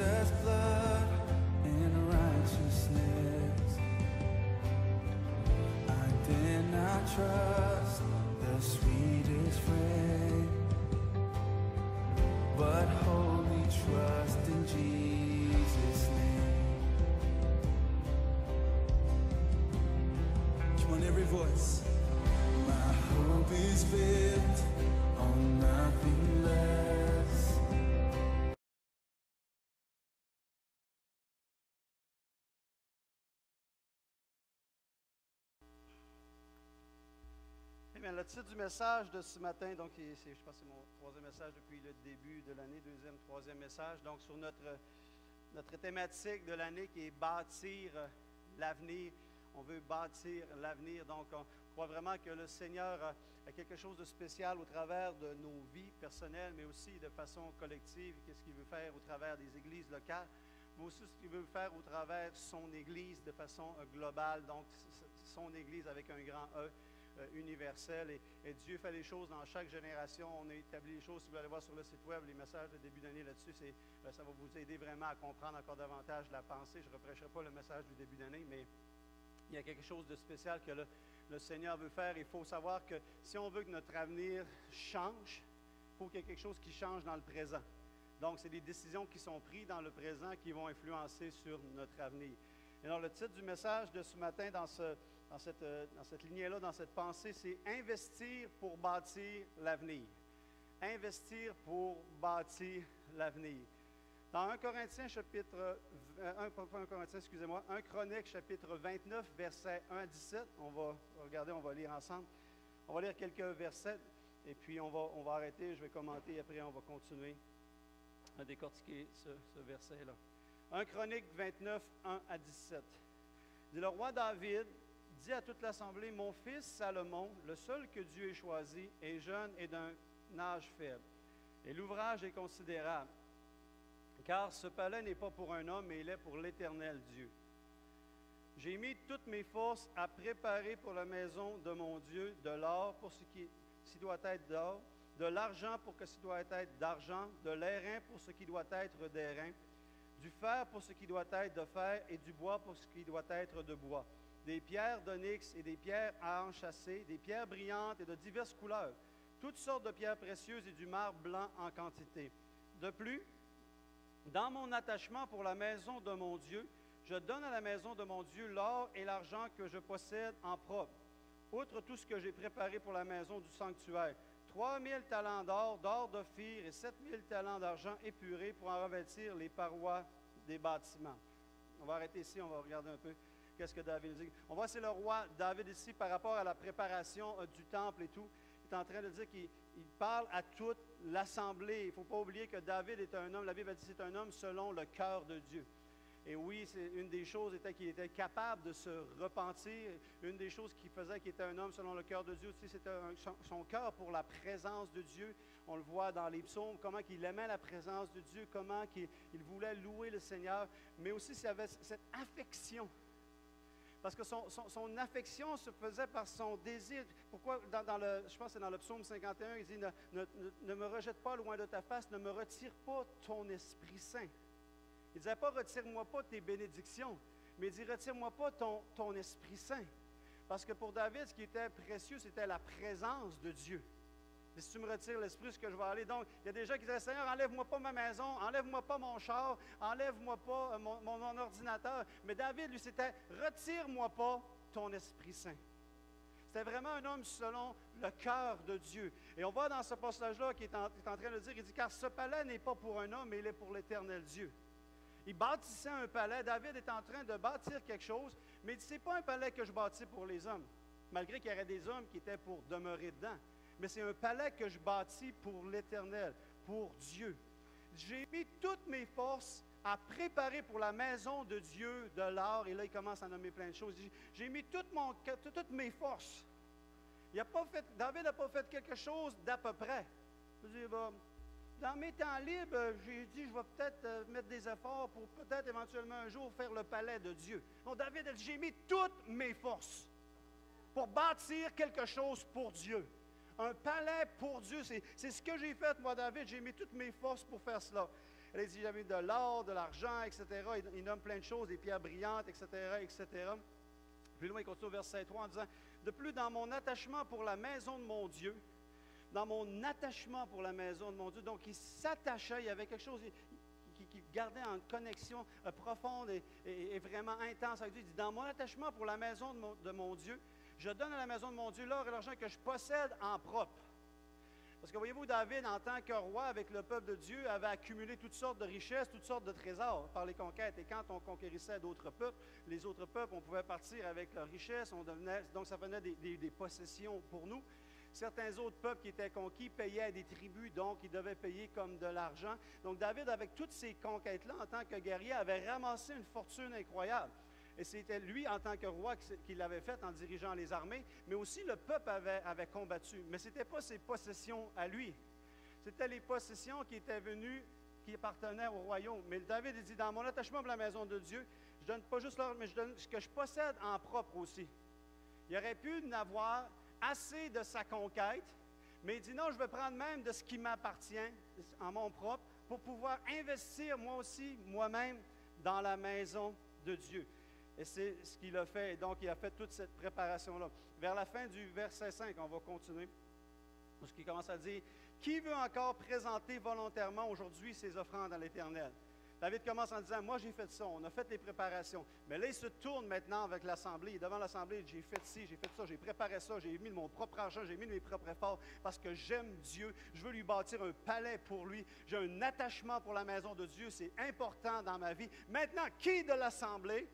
Jesus' blood and righteousness. I dare not trust the sweetest friend, but wholly trust in Jesus' name. Come on, every voice. My hope is built on nothing less. Eh bien, le titre du message de ce matin, donc je pense que c'est mon troisième message depuis le début de l'année, deuxième, troisième message, donc sur notre thématique de l'année qui est bâtir l'avenir. On veut bâtir l'avenir, donc on croit vraiment que le Seigneur a quelque chose de spécial au travers de nos vies personnelles, mais aussi de façon collective. Qu'est-ce qu'il veut faire au travers des églises locales, mais aussi ce qu'il veut faire au travers de son Église de façon globale, donc son Église avec un grand E. Universel et Dieu fait les choses dans chaque génération. On a établi les choses, si vous allez voir sur le site web, les messages de début d'année là-dessus, ça va vous aider vraiment à comprendre encore davantage la pensée. Je ne reprêcherai pas le message du début d'année, mais il y a quelque chose de spécial que le Seigneur veut faire. Il faut savoir que si on veut que notre avenir change, il faut qu'il y ait quelque chose qui change dans le présent. Donc, c'est des décisions qui sont prises dans le présent qui vont influencer sur notre avenir. Et alors, le titre du message de ce matin dans cette lignée-là, dans cette pensée, c'est « Investir pour bâtir l'avenir ». Investir pour bâtir l'avenir. Dans 1 Corinthiens, chapitre 1 Chronique, chapitre 29, versets 1 à 17, on va regarder, on va lire ensemble. On va lire quelques versets, et puis on va arrêter, je vais commenter, et après on va continuer à décortiquer ce verset-là. 1 Chronique 29, 1 à 17. Dit le roi David dit à toute l'assemblée, « Mon fils Salomon, le seul que Dieu ait choisi, est jeune et d'un âge faible. Et l'ouvrage est considérable. Car ce palais n'est pas pour un homme, mais il est pour l'Éternel Dieu. J'ai mis toutes mes forces à préparer pour la maison de mon Dieu de l'or pour ce qui doit être d'or, de l'argent pour ce qui doit être d'argent, de l'airain pour ce qui doit être d'airain, du fer pour ce qui doit être de fer et du bois pour ce qui doit être de bois, des pierres d'onyx et des pierres à enchâsser, des pierres brillantes et de diverses couleurs, toutes sortes de pierres précieuses et du marbre blanc en quantité. De plus, dans mon attachement pour la maison de mon Dieu, je donne à la maison de mon Dieu l'or et l'argent que je possède en propre, outre tout ce que j'ai préparé pour la maison du sanctuaire. 3000 talents d'or, d'or d'Ophir et 7000 talents d'argent épuré pour en revêtir les parois des bâtiments. » On va arrêter ici, on va regarder un peu qu'est-ce que David dit. On voit c'est le roi David ici par rapport à la préparation du temple et tout. Il est en train de dire qu'il parle à toute l'assemblée. Il ne faut pas oublier que David est un homme, la Bible dit c'est un homme selon le cœur de Dieu. Et oui, c'est une des choses était qu'il était capable de se repentir. Une des choses qui faisait qu'il était un homme selon le cœur de Dieu, c'était son cœur pour la présence de Dieu. On le voit dans les psaumes, comment il aimait la présence de Dieu, comment il voulait louer le Seigneur, mais aussi il avait cette affection. Parce que son affection se faisait par son désir. Pourquoi, je pense que c'est dans le psaume 51, il dit ne me rejette pas loin de ta face, ne me retire pas ton Esprit Saint. Il ne disait pas, retire-moi pas tes bénédictions, mais il dit, retire-moi pas ton Esprit Saint. Parce que pour David, ce qui était précieux, c'était la présence de Dieu. Et si tu me retires l'Esprit, ce que je vais aller. Donc, il y a des gens qui disaient, Seigneur, enlève-moi pas ma maison, enlève-moi pas mon char, enlève-moi pas mon ordinateur. Mais David, lui, c'était, retire-moi pas ton Esprit Saint. C'était vraiment un homme selon le cœur de Dieu. Et on voit dans ce passage-là qu'il est en train de dire, il dit, car ce palais n'est pas pour un homme, mais il est pour l'Éternel Dieu. Il bâtissait un palais. David est en train de bâtir quelque chose, mais il dit, ce n'est pas un palais que je bâtis pour les hommes, malgré qu'il y aurait des hommes qui étaient pour demeurer dedans. Mais c'est un palais que je bâtis pour l'Éternel, pour Dieu. J'ai mis toutes mes forces à préparer pour la maison de Dieu de l'or. Et là, il commence à nommer plein de choses. J'ai mis toutes mes forces. David n'a pas fait quelque chose d'à peu près. Je veux dire, dans mes temps libres, j'ai dit, je vais peut-être mettre des efforts pour peut-être éventuellement un jour faire le palais de Dieu. Donc David a dit, j'ai mis toutes mes forces pour bâtir quelque chose pour Dieu. Un palais pour Dieu, c'est ce que j'ai fait, moi, David. J'ai mis toutes mes forces pour faire cela. Elle a dit, j'avais de l'or, de l'argent, etc. Il nomme plein de choses, des pierres brillantes, etc., etc. Plus loin, il continue au verset 3 en disant, de plus, dans mon attachement pour la maison de mon Dieu, dans mon attachement pour la maison de mon Dieu, donc il s'attachait, il y avait quelque chose qui gardait en connexion profonde et vraiment intense avec Dieu. Il dit, dans mon attachement pour la maison de mon Dieu, je donne à la maison de mon Dieu l'or et l'argent que je possède en propre. Parce que voyez-vous, David, en tant que roi avec le peuple de Dieu, avait accumulé toutes sortes de richesses, toutes sortes de trésors par les conquêtes. Et quand on conquérissait d'autres peuples, les autres peuples, on pouvait partir avec leurs richesses, donc ça venait des possessions pour nous. Certains autres peuples qui étaient conquis payaient des tribus, donc ils devaient payer comme de l'argent. Donc David, avec toutes ces conquêtes-là, en tant que guerrier, avait ramassé une fortune incroyable. Et c'était lui, en tant que roi, qui l'avait fait en dirigeant les armées, mais aussi le peuple avait combattu. Mais ce n'était pas ses possessions à lui. C'était les possessions qui étaient venues, qui appartenaient au royaume. Mais David dit, dans mon attachement pour la maison de Dieu, je donne pas juste l'or, mais je donne ce que je possède en propre aussi. Il aurait pu n'avoir assez de sa conquête, mais il dit, non, je vais prendre même de ce qui m'appartient, en mon propre, pour pouvoir investir moi aussi, moi-même, dans la maison de Dieu. Et c'est ce qu'il a fait. Et donc, il a fait toute cette préparation-là. Vers la fin du verset 5, on va continuer. Parce qu'il commence à dire, « Qui veut encore présenter volontairement aujourd'hui ses offrandes à l'Éternel? » David commence en disant, « Moi, j'ai fait ça. On a fait les préparations. » Mais là, il se tourne maintenant avec l'Assemblée. Il est devant l'Assemblée. « J'ai fait ci, j'ai fait ça, j'ai préparé ça, j'ai mis mon propre argent, j'ai mis mes propres efforts parce que j'aime Dieu. Je veux lui bâtir un palais pour lui. J'ai un attachement pour la maison de Dieu. C'est important dans ma vie. Maintenant, qui de l'Assemblée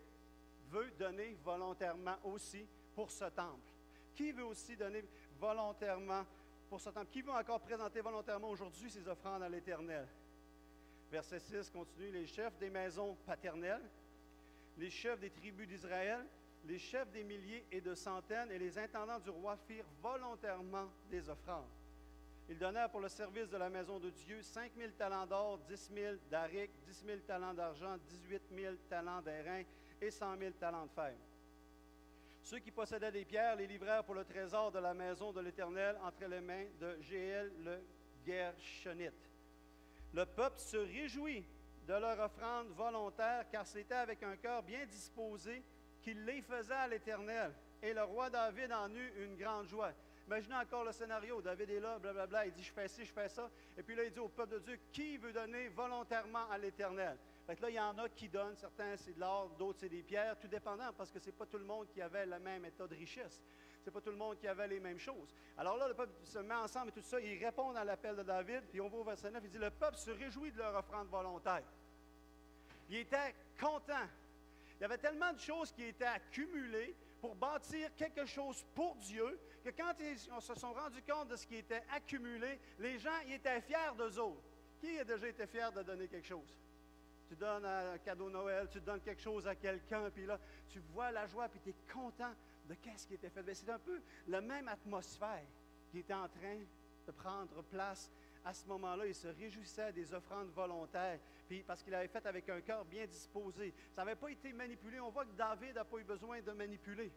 veut donner volontairement aussi pour ce temple? Qui veut aussi donner volontairement pour ce temple? Qui veut encore présenter volontairement aujourd'hui ses offrandes à l'Éternel? » Verset 6 continue. « Les chefs des maisons paternelles, les chefs des tribus d'Israël, les chefs des milliers et de centaines et les intendants du roi firent volontairement des offrandes. Ils donnèrent pour le service de la maison de Dieu 5 000 talents d'or, 10 000 d'aric, 10 000 talents d'argent, 18 000 talents d'airain et 100 000 talents de fer. Ceux qui possédaient des pierres les livrèrent pour le trésor de la maison de l'Éternel entre les mains de Jéel le Gershonite. Le peuple se réjouit de leur offrande volontaire, car c'était avec un cœur bien disposé qu'il les faisait à l'Éternel. Et le roi David en eut une grande joie. » Imaginez encore le scénario. David est là, blablabla, il dit, je fais ci, je fais ça. Et puis là, il dit au peuple de Dieu, qui veut donner volontairement à l'Éternel? Fait que là, il y en a qui donnent, certains c'est de l'or, d'autres c'est des pierres, tout dépendant, parce que ce n'est pas tout le monde qui avait le même état de richesse. Ce n'est pas tout le monde qui avait les mêmes choses. Alors là, le peuple se met ensemble et tout ça, ils répondent à l'appel de David, puis on va au verset 9, il dit, le peuple se réjouit de leur offrande volontaire. Il était content. Il y avait tellement de choses qui étaient accumulées pour bâtir quelque chose pour Dieu, que quand ils se sont rendus compte de ce qui était accumulé, les gens ils étaient fiers d'eux autres. Qui a déjà été fier de donner quelque chose? Tu donnes un cadeau Noël, tu donnes quelque chose à quelqu'un, puis là, tu vois la joie, puis tu es content de qu'est-ce qui était fait. C'est un peu la même atmosphère qui était en train de prendre place à ce moment-là. Il se réjouissait des offrandes volontaires, puis parce qu'il avait fait avec un cœur bien disposé. Ça n'avait pas été manipulé. On voit que David n'a pas eu besoin de manipuler.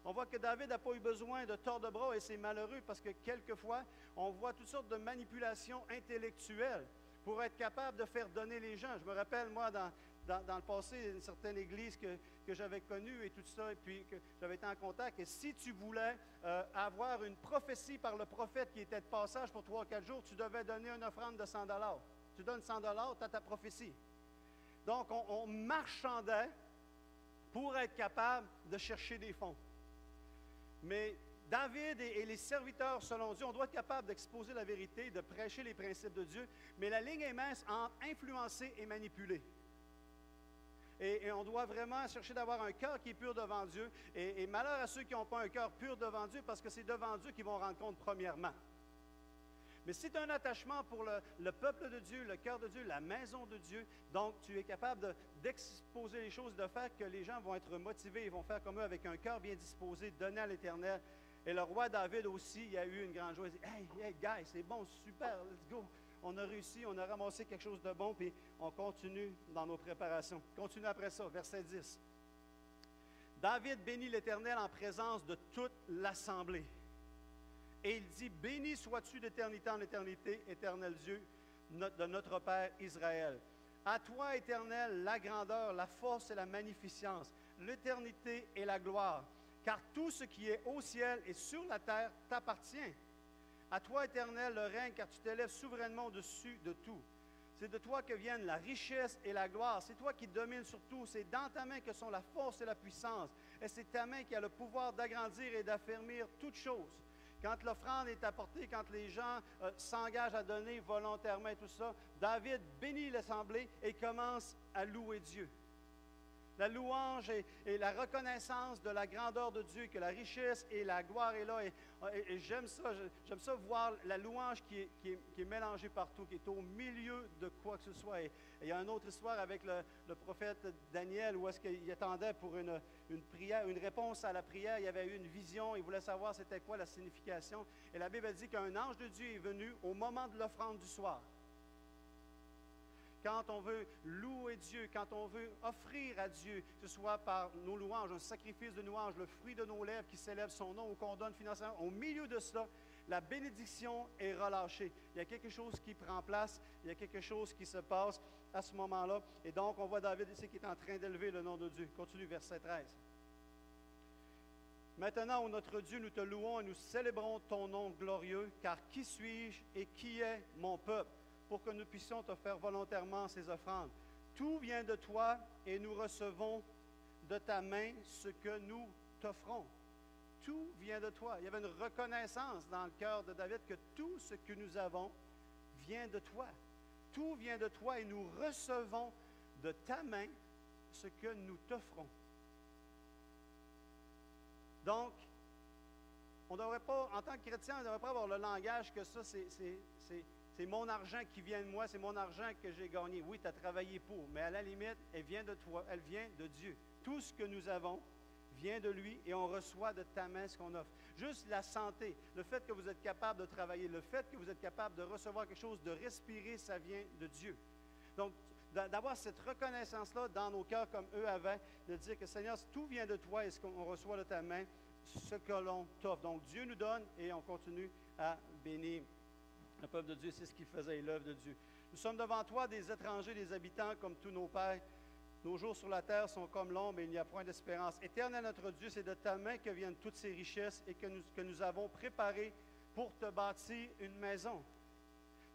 On voit que David n'a pas eu besoin de tordre de bras, et c'est malheureux parce que quelquefois, on voit toutes sortes de manipulations intellectuelles pour être capable de faire donner les gens. Je me rappelle, moi, dans le passé, une certaine église que j'avais connue et tout ça, et puis que j'avais été en contact, et si tu voulais avoir une prophétie par le prophète qui était de passage pour 3 ou 4 jours, tu devais donner une offrande de 100 $. Tu donnes 100 $, tu as ta prophétie. Donc, on marchandait pour être capable de chercher des fonds. Mais David et les serviteurs selon Dieu, on doit être capable d'exposer la vérité, de prêcher les principes de Dieu, mais la ligne est mince entre influencer et manipuler. Et on doit vraiment chercher d'avoir un cœur qui est pur devant Dieu. Et malheur à ceux qui n'ont pas un cœur pur devant Dieu, parce que c'est devant Dieu qu'ils vont rendre compte premièrement. Mais si tu as un attachement pour le peuple de Dieu, le cœur de Dieu, la maison de Dieu, donc tu es capable d'exposer les choses, de faire que les gens vont être motivés, ils vont faire comme eux avec un cœur bien disposé, donner à l'Éternel. Et le roi David aussi, il a eu une grande joie. Il dit, hey, guys, c'est bon, super, let's go. On a réussi, on a ramassé quelque chose de bon, puis on continue dans nos préparations. Continue après ça, verset 10. David bénit l'Éternel en présence de toute l'assemblée. Et il dit, béni sois-tu d'éternité en éternité, éternel Dieu, de notre Père Israël. À toi, Éternel, la grandeur, la force et la magnificence, l'éternité et la gloire, car tout ce qui est au ciel et sur la terre t'appartient. À toi, Éternel, le règne, car tu t'élèves souverainement au-dessus de tout. C'est de toi que viennent la richesse et la gloire. C'est toi qui domines sur tout. C'est dans ta main que sont la force et la puissance. Et c'est ta main qui a le pouvoir d'agrandir et d'affermir toutes choses. Quand l'offrande est apportée, quand les gens s'engagent à donner volontairement et tout ça, David bénit l'assemblée et commence à louer Dieu. La louange et la reconnaissance de la grandeur de Dieu, que la richesse et la gloire est là. Et j'aime ça voir la louange qui est mélangée partout, qui est au milieu de quoi que ce soit. Et il y a une autre histoire avec le prophète Daniel, où est-ce qu'il attendait pour une prière, une réponse à la prière. Il y avait eu une vision, il voulait savoir c'était quoi la signification. Et la Bible dit qu'un ange de Dieu est venu au moment de l'offrande du soir. Quand on veut louer Dieu, quand on veut offrir à Dieu, que ce soit par nos louanges, un sacrifice de louange, le fruit de nos lèvres qui célèbre son nom ou qu'on donne financièrement, au milieu de cela, la bénédiction est relâchée. Il y a quelque chose qui prend place, il y a quelque chose qui se passe à ce moment-là. Et donc, on voit David ici qui est en train d'élever le nom de Dieu. Continue, verset 13. Maintenant, ô notre Dieu, nous te louons et nous célébrons ton nom glorieux, car qui suis-je et qui est mon peuple, pour que nous puissions te faire volontairement ces offrandes. Tout vient de toi et nous recevons de ta main ce que nous t'offrons. Tout vient de toi. Il y avait une reconnaissance dans le cœur de David que tout ce que nous avons vient de toi. Tout vient de toi et nous recevons de ta main ce que nous t'offrons. Donc, on ne devrait pas, en tant que chrétien, on ne devrait pas avoir le langage que ça, c'est mon argent qui vient de moi, c'est mon argent que j'ai gagné. Oui, tu as travaillé pour, mais à la limite, elle vient de toi, elle vient de Dieu. Tout ce que nous avons vient de lui et on reçoit de ta main ce qu'on offre. Juste la santé, le fait que vous êtes capable de travailler, le fait que vous êtes capable de recevoir quelque chose, de respirer, ça vient de Dieu. Donc, d'avoir cette reconnaissance-là dans nos cœurs comme eux avaient, de dire que Seigneur, tout vient de toi et ce qu'on reçoit de ta main, ce que l'on t'offre. Donc, Dieu nous donne et on continue à bénir. Le peuple de Dieu, c'est ce qu'il faisait, l'œuvre de Dieu. Nous sommes devant toi des étrangers, des habitants comme tous nos pères. Nos jours sur la terre sont comme l'ombre et il n'y a point d'espérance. Éternel notre Dieu, c'est de ta main que viennent toutes ces richesses et que nous avons préparées pour te bâtir une maison.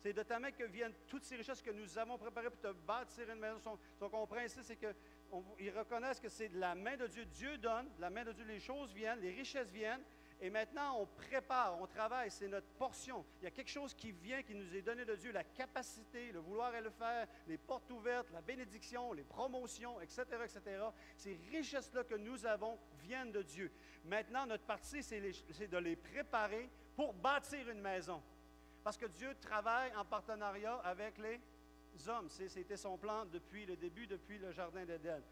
C'est de ta main que viennent toutes ces richesses que nous avons préparées pour te bâtir une maison. Ce qu'on comprend ici, c'est qu'ils reconnaissent que c'est de la main de Dieu. Dieu donne, de la main de Dieu, les choses viennent, les richesses viennent. Et maintenant, on prépare, on travaille, c'est notre portion. Il y a quelque chose qui vient, qui nous est donné de Dieu, la capacité, le vouloir et le faire, les portes ouvertes, la bénédiction, les promotions, etc., etc. Ces richesses-là que nous avons viennent de Dieu. Maintenant, notre partie, c'est de les préparer pour bâtir une maison. Parce que Dieu travaille en partenariat avec les hommes. C'était son plan depuis le début, depuis le Jardin d'Éden.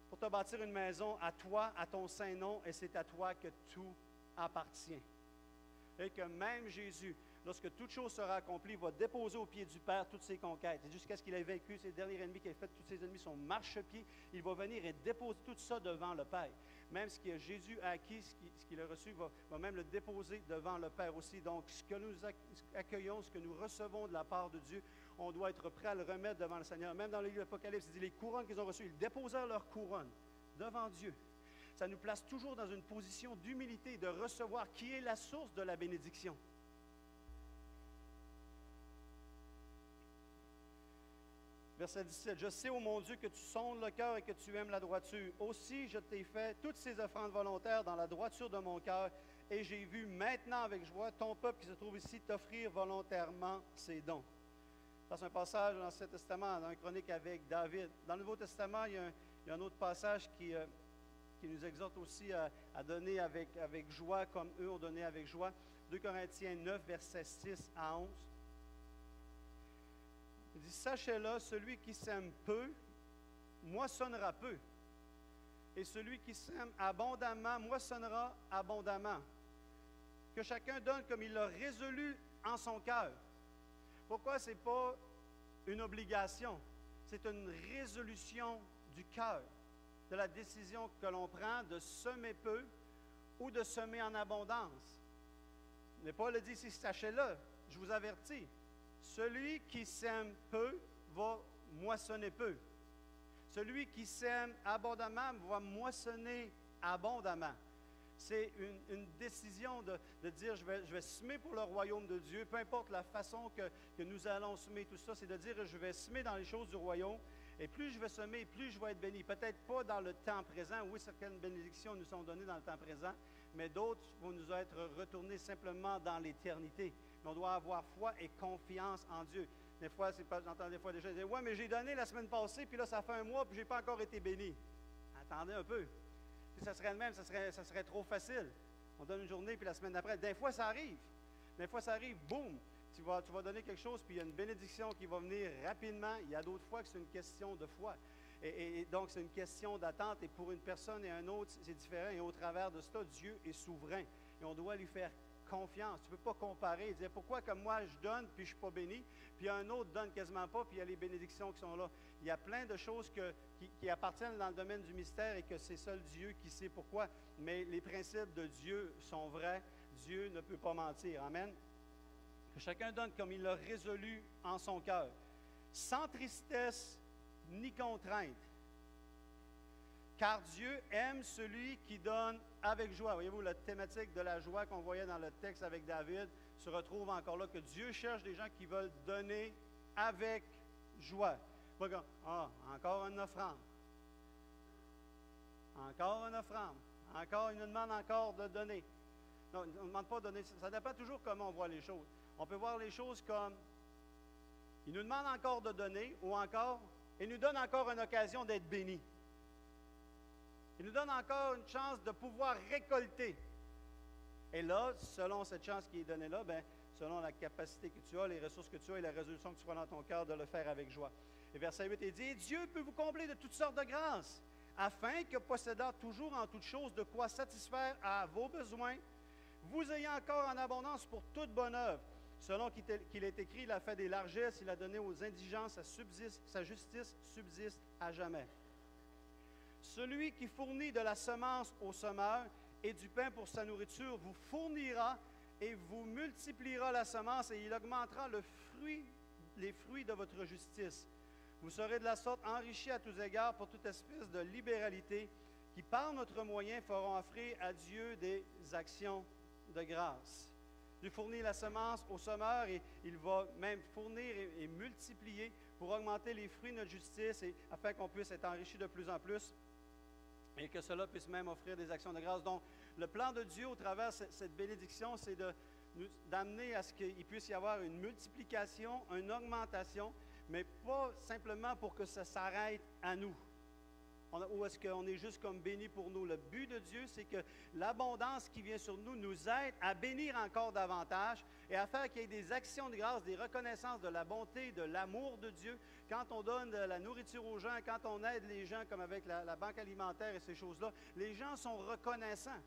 Pour te bâtir une maison à toi, à ton saint nom, et c'est à toi que tout appartient. Et que même Jésus, lorsque toute chose sera accomplie, va déposer au pied du Père toutes ses conquêtes. Et jusqu'à ce qu'il ait vaincu ses derniers ennemis, qu'il ait fait tous ses ennemis son marchepied, il va venir et déposer tout ça devant le Père. Même ce que Jésus a acquis, ce qu'il a reçu, va même le déposer devant le Père aussi. Donc, ce que nous accueillons, ce que nous recevons de la part de Dieu, on doit être prêt à le remettre devant le Seigneur. Même dans le livre de l'Apocalypse, il dit les couronnes qu'ils ont reçues, ils déposèrent leurs couronnes devant Dieu. Ça nous place toujours dans une position d'humilité, de recevoir qui est la source de la bénédiction. Verset 17. Je sais, ô mon Dieu, que tu sondes le cœur et que tu aimes la droiture. Aussi, je t'ai fait toutes ces offrandes volontaires dans la droiture de mon cœur, et j'ai vu maintenant avec joie ton peuple qui se trouve ici t'offrir volontairement ses dons. C'est un passage dans l'Ancien Testament, dans une chronique avec David. Dans le Nouveau Testament, il y a un autre passage qui nous exhorte aussi à donner avec joie, comme eux ont donné avec joie. 2 Corinthiens 9, versets 6 à 11. Il dit, sachez-le, celui qui sème peu, moissonnera peu. Et celui qui sème abondamment, moissonnera abondamment. Que chacun donne comme il l'a résolu en son cœur. Pourquoi ce n'est pas une obligation? C'est une résolution du cœur, de la décision que l'on prend de semer peu ou de semer en abondance. Mais Paul a dit ici, sachez-le, je vous avertis, Celui qui sème peu va moissonner peu. Celui qui sème abondamment va moissonner abondamment. C'est une décision de dire, je vais semer pour le royaume de Dieu, peu importe la façon que nous allons semer tout ça, c'est de dire, je vais semer dans les choses du royaume, et plus je vais semer, plus je vais être béni. Peut-être pas dans le temps présent, oui, certaines bénédictions nous sont données dans le temps présent, mais d'autres vont nous être retournées simplement dans l'éternité. Mais on doit avoir foi et confiance en Dieu. Des fois, j'entends des fois des gens dire, ouais, mais j'ai donné la semaine passée, puis là, ça fait un mois, puis je n'ai pas encore été béni. Attendez un peu. Si ça serait le même, ça serait trop facile. On donne une journée, puis la semaine d'après. Des fois, ça arrive. Des fois, ça arrive, boum! Tu vas donner quelque chose, puis il y a une bénédiction qui va venir rapidement. Il y a d'autres fois que c'est une question de foi. Et donc, c'est une question d'attente. Et pour une personne et un autre, c'est différent. Et au travers de cela, Dieu est souverain. Et on doit lui faire confiance. Tu ne peux pas comparer et dire pourquoi comme moi je donne puis je ne suis pas béni, puis un autre donne quasiment pas, puis il y a les bénédictions qui sont là. Il y a plein de choses qui appartiennent dans le domaine du mystère et que c'est seul Dieu qui sait pourquoi. Mais les principes de Dieu sont vrais. Dieu ne peut pas mentir. Amen. Que chacun donne comme il l'a résolu en son cœur, sans tristesse ni contrainte. Car Dieu aime celui qui donne avec joie. Voyez-vous, la thématique de la joie qu'on voyait dans le texte avec David se retrouve encore là, que Dieu cherche des gens qui veulent donner avec joie. Pas comme, encore une offrande. Encore une offrande. Encore, il nous demande encore de donner. Non, il ne nous demande pas de donner. Ça dépend toujours comment on voit les choses. On peut voir les choses comme, il nous demande encore de donner, ou encore, il nous donne encore une occasion d'être béni. Il nous donne encore une chance de pouvoir récolter. Et là, selon cette chance qui est donnée là, selon la capacité que tu as, les ressources que tu as et la résolution que tu prends dans ton cœur, de le faire avec joie. Et verset 8, il dit, Dieu peut vous combler de toutes sortes de grâces, afin que, possédant toujours en toutes choses de quoi satisfaire à vos besoins, vous ayez encore en abondance pour toute bonne œuvre. Selon qu'il est écrit, il a fait des largesses, il a donné aux indigents, sa justice subsiste à jamais. Celui qui fournit de la semence au semeur et du pain pour sa nourriture vous fournira et vous multipliera la semence et il augmentera les fruits de votre justice. Vous serez de la sorte enrichis à tous égards pour toute espèce de libéralité qui, par notre moyen, feront offrir à Dieu des actions de grâce. Dieu fournit la semence au semeur et il va même fournir et multiplier pour augmenter les fruits de notre justice et afin qu'on puisse être enrichi de plus en plus et que cela puisse même offrir des actions de grâce. Donc, le plan de Dieu au travers de cette bénédiction, c'est d'amener à ce qu'il puisse y avoir une multiplication, une augmentation, mais pas simplement pour que ça s'arrête à nous. Ou est-ce qu'on est juste comme béni pour nous? Le but de Dieu, c'est que l'abondance qui vient sur nous nous aide à bénir encore davantage et à faire qu'il y ait des actions de grâce, des reconnaissances de la bonté, de l'amour de Dieu. Quand on donne de la nourriture aux gens, quand on aide les gens comme avec la banque alimentaire et ces choses-là, les gens sont reconnaissants.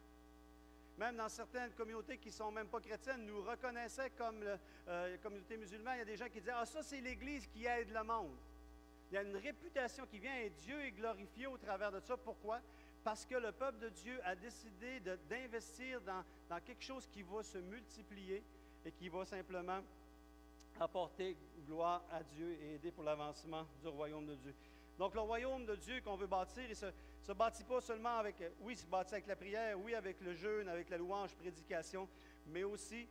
Même dans certaines communautés qui ne sont même pas chrétiennes, nous reconnaissaient comme la communauté musulmane. Il y a des gens qui disaient « Ah, ça, c'est l'Église qui aide le monde. » Il y a une réputation qui vient et Dieu est glorifié au travers de ça. Pourquoi? Parce que le peuple de Dieu a décidé d'investir dans quelque chose qui va se multiplier et qui va simplement apporter gloire à Dieu et aider pour l'avancement du royaume de Dieu. Donc, le royaume de Dieu qu'on veut bâtir, il ne se bâtit pas seulement avec, oui, il se bâtit avec la prière, oui, avec le jeûne, avec la louange, prédication, mais aussi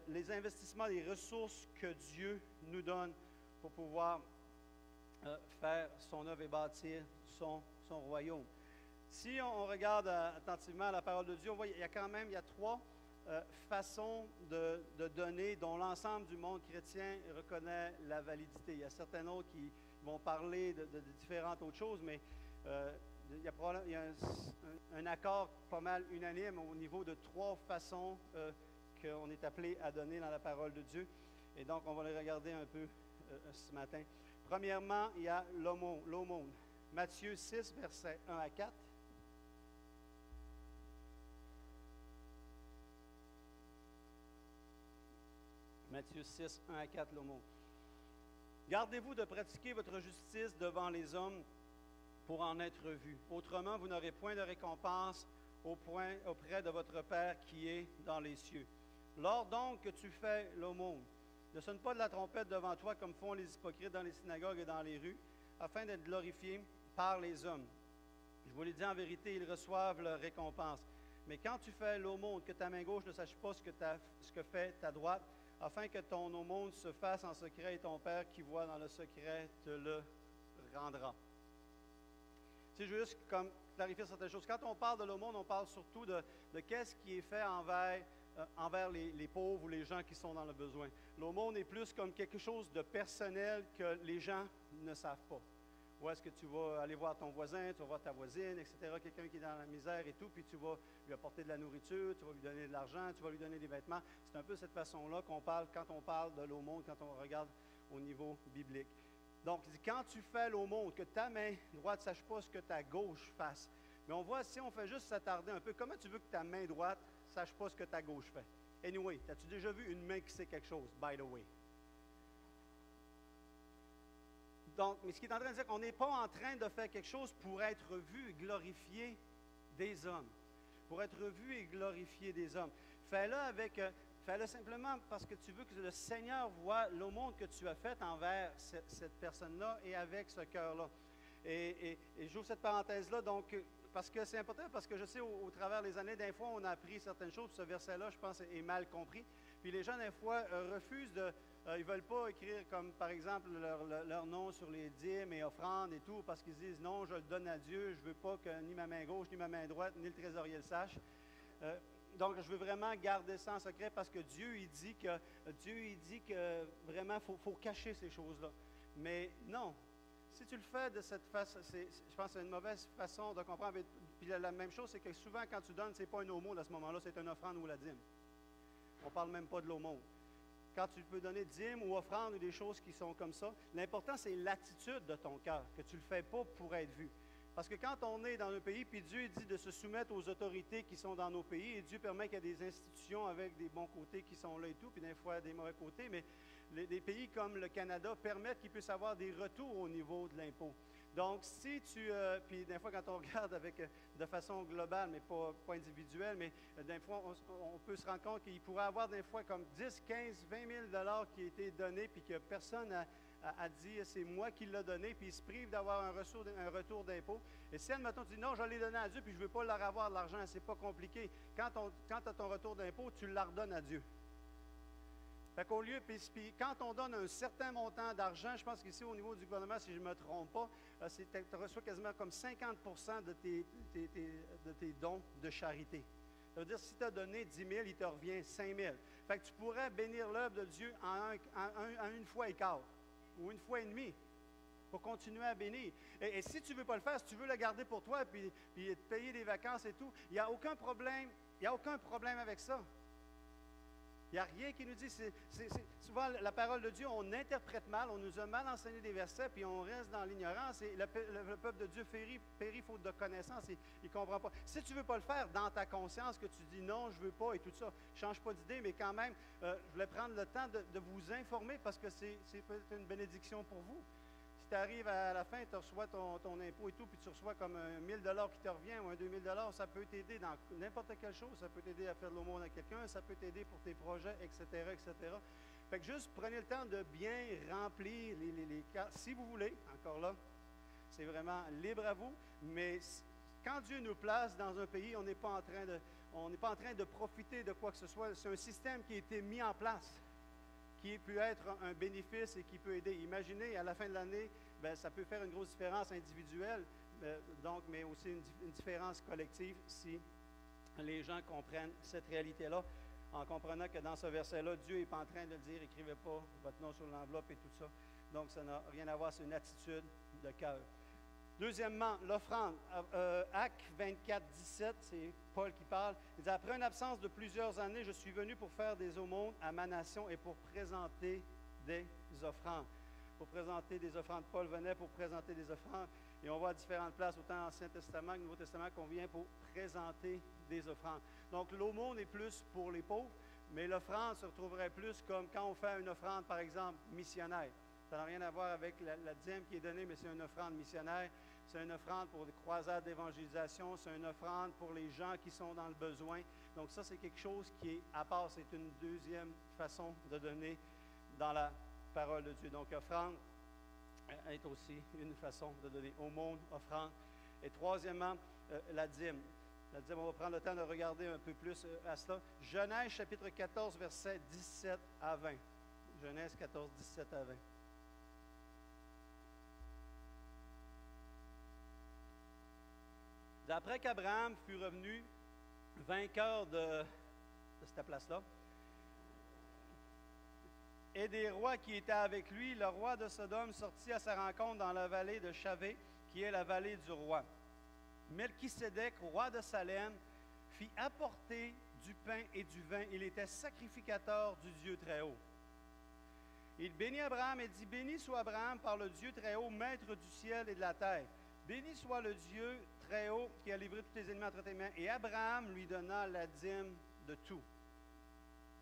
les investissements, les ressources que Dieu nous donne pour pouvoir faire son œuvre et bâtir son royaume. Si on regarde attentivement la parole de Dieu, on voit qu'il y a trois façons de donner dont l'ensemble du monde chrétien reconnaît la validité. Il y a certains autres qui vont parler de différentes autres choses, mais il y a un accord pas mal unanime au niveau de trois façons qu'on est appelé à donner dans la parole de Dieu. Et donc, on va les regarder un peu ce matin. Premièrement, il y a l'aumône. Matthieu 6, versets 1 à 4. Matthieu 6, 1 à 4, l'aumône. Gardez-vous de pratiquer votre justice devant les hommes pour en être vus. Autrement, vous n'aurez point de récompense auprès de votre Père qui est dans les cieux. Lors donc que tu fais l'aumône, Ne sonne pas de la trompette devant toi comme font les hypocrites dans les synagogues et dans les rues, afin d'être glorifiés par les hommes. Je vous l'ai dit en vérité, ils reçoivent leur récompense. Mais quand tu fais l'aumône, que ta main gauche ne sache pas ce que fait ta droite, afin que ton aumône se fasse en secret et ton Père qui voit dans le secret te le rendra. Tu sais, je veux juste comme clarifier certaines choses. Quand on parle de l'aumône, on parle surtout de qu'est-ce qui est fait envers les pauvres ou les gens qui sont dans le besoin. L'aumône est plus comme quelque chose de personnel que les gens ne savent pas. Où est-ce que tu vas aller voir ton voisin, tu vas voir ta voisine, etc., quelqu'un qui est dans la misère et tout, puis tu vas lui apporter de la nourriture, tu vas lui donner de l'argent, tu vas lui donner des vêtements. C'est un peu cette façon-là qu'on parle quand on parle de l'aumône, quand on regarde au niveau biblique. Donc, il dit, quand tu fais l'aumône, que ta main droite ne sache pas ce que ta gauche fasse. Mais on voit, si on fait juste s'attarder un peu, comment tu veux que ta main droite ne sache pas ce que ta gauche fait? Anyway, as-tu déjà vu une main qui sait quelque chose, by the way? Donc, mais ce qu'il est en train de dire, qu'on n'est pas en train de faire quelque chose pour être vu et glorifié des hommes. Pour être vu et glorifié des hommes. Fais-le simplement parce que tu veux que le Seigneur voit l'aumône que tu as fait envers cette personne-là et avec ce cœur-là. Et j'ouvre cette parenthèse-là, donc, parce que c'est important, parce que je sais, au travers des années, des fois, on a appris certaines choses, puis ce verset-là, je pense, est mal compris. Puis les gens, des fois, refusent ils ne veulent pas écrire, comme par exemple, leur nom sur les dîmes et offrandes et tout, parce qu'ils disent, non, je le donne à Dieu, je ne veux pas que ni ma main gauche, ni ma main droite, ni le trésorier le sache. Donc, je veux vraiment garder ça en secret parce que Dieu, il dit que vraiment, il faut cacher ces choses-là. Mais non, si tu le fais de cette façon, je pense que c'est une mauvaise façon de comprendre. Puis la même chose, c'est que souvent, quand tu donnes, ce n'est pas un aumône à ce moment-là, c'est une offrande ou la dîme. On ne parle même pas de l'aumône. Quand tu peux donner dîme ou offrande ou des choses qui sont comme ça, l'important, c'est l'attitude de ton cœur, que tu ne le fais pas pour être vu. Parce que quand on est dans un pays, puis Dieu dit de se soumettre aux autorités qui sont dans nos pays, et Dieu permet qu'il y ait des institutions avec des bons côtés qui sont là et tout, puis des fois des mauvais côtés, mais des pays comme le Canada permettent qu'il puisse avoir des retours au niveau de l'impôt. Donc, si tu... puis des fois, quand on regarde de façon globale, mais pas individuelle, mais des fois, on peut se rendre compte qu'il pourrait y avoir des fois comme 10, 15, 20 000 $ qui ont été donnés, puis que personne a dit, c'est moi qui l'ai donné, puis ils se privent d'avoir un retour d'impôt. Et si, admettons, tu dis, non, je l'ai donné à Dieu, puis je ne veux pas leur avoir de l'argent, c'est pas compliqué. Quand tu as ton retour d'impôt, tu la redonnes à Dieu. Fait qu'au lieu, puis quand on donne un certain montant d'argent, je pense qu'ici, au niveau du gouvernement, si je ne me trompe pas, tu reçois quasiment comme 50 % de tes dons de charité. Ça veut dire, si tu as donné 10 000, il te revient 5 000. Fait que tu pourrais bénir l'œuvre de Dieu en une fois et quart, ou une fois et demie, pour continuer à bénir. Et si tu ne veux pas le faire, si tu veux le garder pour toi, puis te payer des vacances et tout, il n'y a aucun problème, avec ça. Il n'y a rien qui nous dit, souvent la parole de Dieu, on interprète mal, on nous a mal enseigné des versets, puis on reste dans l'ignorance, et le peuple de Dieu périt faute de connaissance, et il ne comprend pas. Si tu ne veux pas le faire dans ta conscience, que tu dis non, je ne veux pas, et tout ça, change pas d'idée, mais quand même, je voulais prendre le temps de vous informer, parce que c'est peut-être une bénédiction pour vous. Si tu arrives à la fin, tu reçois ton impôt et tout, puis tu reçois comme un 1 000 $ qui te revient ou un 2 000 $, ça peut t'aider dans n'importe quelle chose. Ça peut t'aider à faire de l'aumône à quelqu'un, ça peut t'aider pour tes projets, etc., etc. Fait que juste prenez le temps de bien remplir les cartes. Si vous voulez, encore là, c'est vraiment libre à vous, mais quand Dieu nous place dans un pays, on n'est pas en train de profiter de quoi que ce soit. C'est un système qui a été mis en place, qui peut être un bénéfice et qui peut aider. Imaginez, à la fin de l'année, ça peut faire une grosse différence individuelle, mais aussi une différence collective si les gens comprennent cette réalité-là, en comprenant que dans ce verset-là, Dieu n'est pas en train de dire « écrivez pas votre nom sur l'enveloppe » et tout ça. Donc, ça n'a rien à voir, c'est une attitude de cœur. Deuxièmement, l'offrande. Actes 24, 17, c'est Paul qui parle. Il dit, après une absence de plusieurs années, je suis venu pour faire des aumônes à ma nation et pour présenter des offrandes. Pour présenter des offrandes. Paul venait pour présenter des offrandes. Et on voit à différentes places, autant dans l'Ancien Testament que le Nouveau Testament, qu'on vient pour présenter des offrandes. Donc, l'aumône est plus pour les pauvres, mais l'offrande se retrouverait plus comme quand on fait une offrande, par exemple, missionnaire. Ça n'a rien à voir avec la dîme qui est donnée, mais c'est une offrande missionnaire. C'est une offrande pour des croisades d'évangélisation. C'est une offrande pour les gens qui sont dans le besoin. Donc ça, c'est quelque chose qui est à part. C'est une deuxième façon de donner dans la parole de Dieu. Donc, offrande est aussi une façon de donner. Aumône, offrande. Et troisièmement, la dîme. La dîme, on va prendre le temps de regarder un peu plus à cela. Genèse chapitre 14, versets 17 à 20. Genèse 14, 17 à 20. D'après qu'Abraham fut revenu vainqueur de cette place-là, et des rois qui étaient avec lui, le roi de Sodome sortit à sa rencontre dans la vallée de Chavé, qui est la vallée du roi. Melchisédek, roi de Salem, fit apporter du pain et du vin. Il était sacrificateur du Dieu Très-Haut. Il bénit Abraham et dit, « Béni soit Abraham par le Dieu Très-Haut, maître du ciel et de la terre. Béni soit le Dieu Très-Haut qui a livré tous tes ennemis entre tes mains. » Et Abraham lui donna la dîme de tout.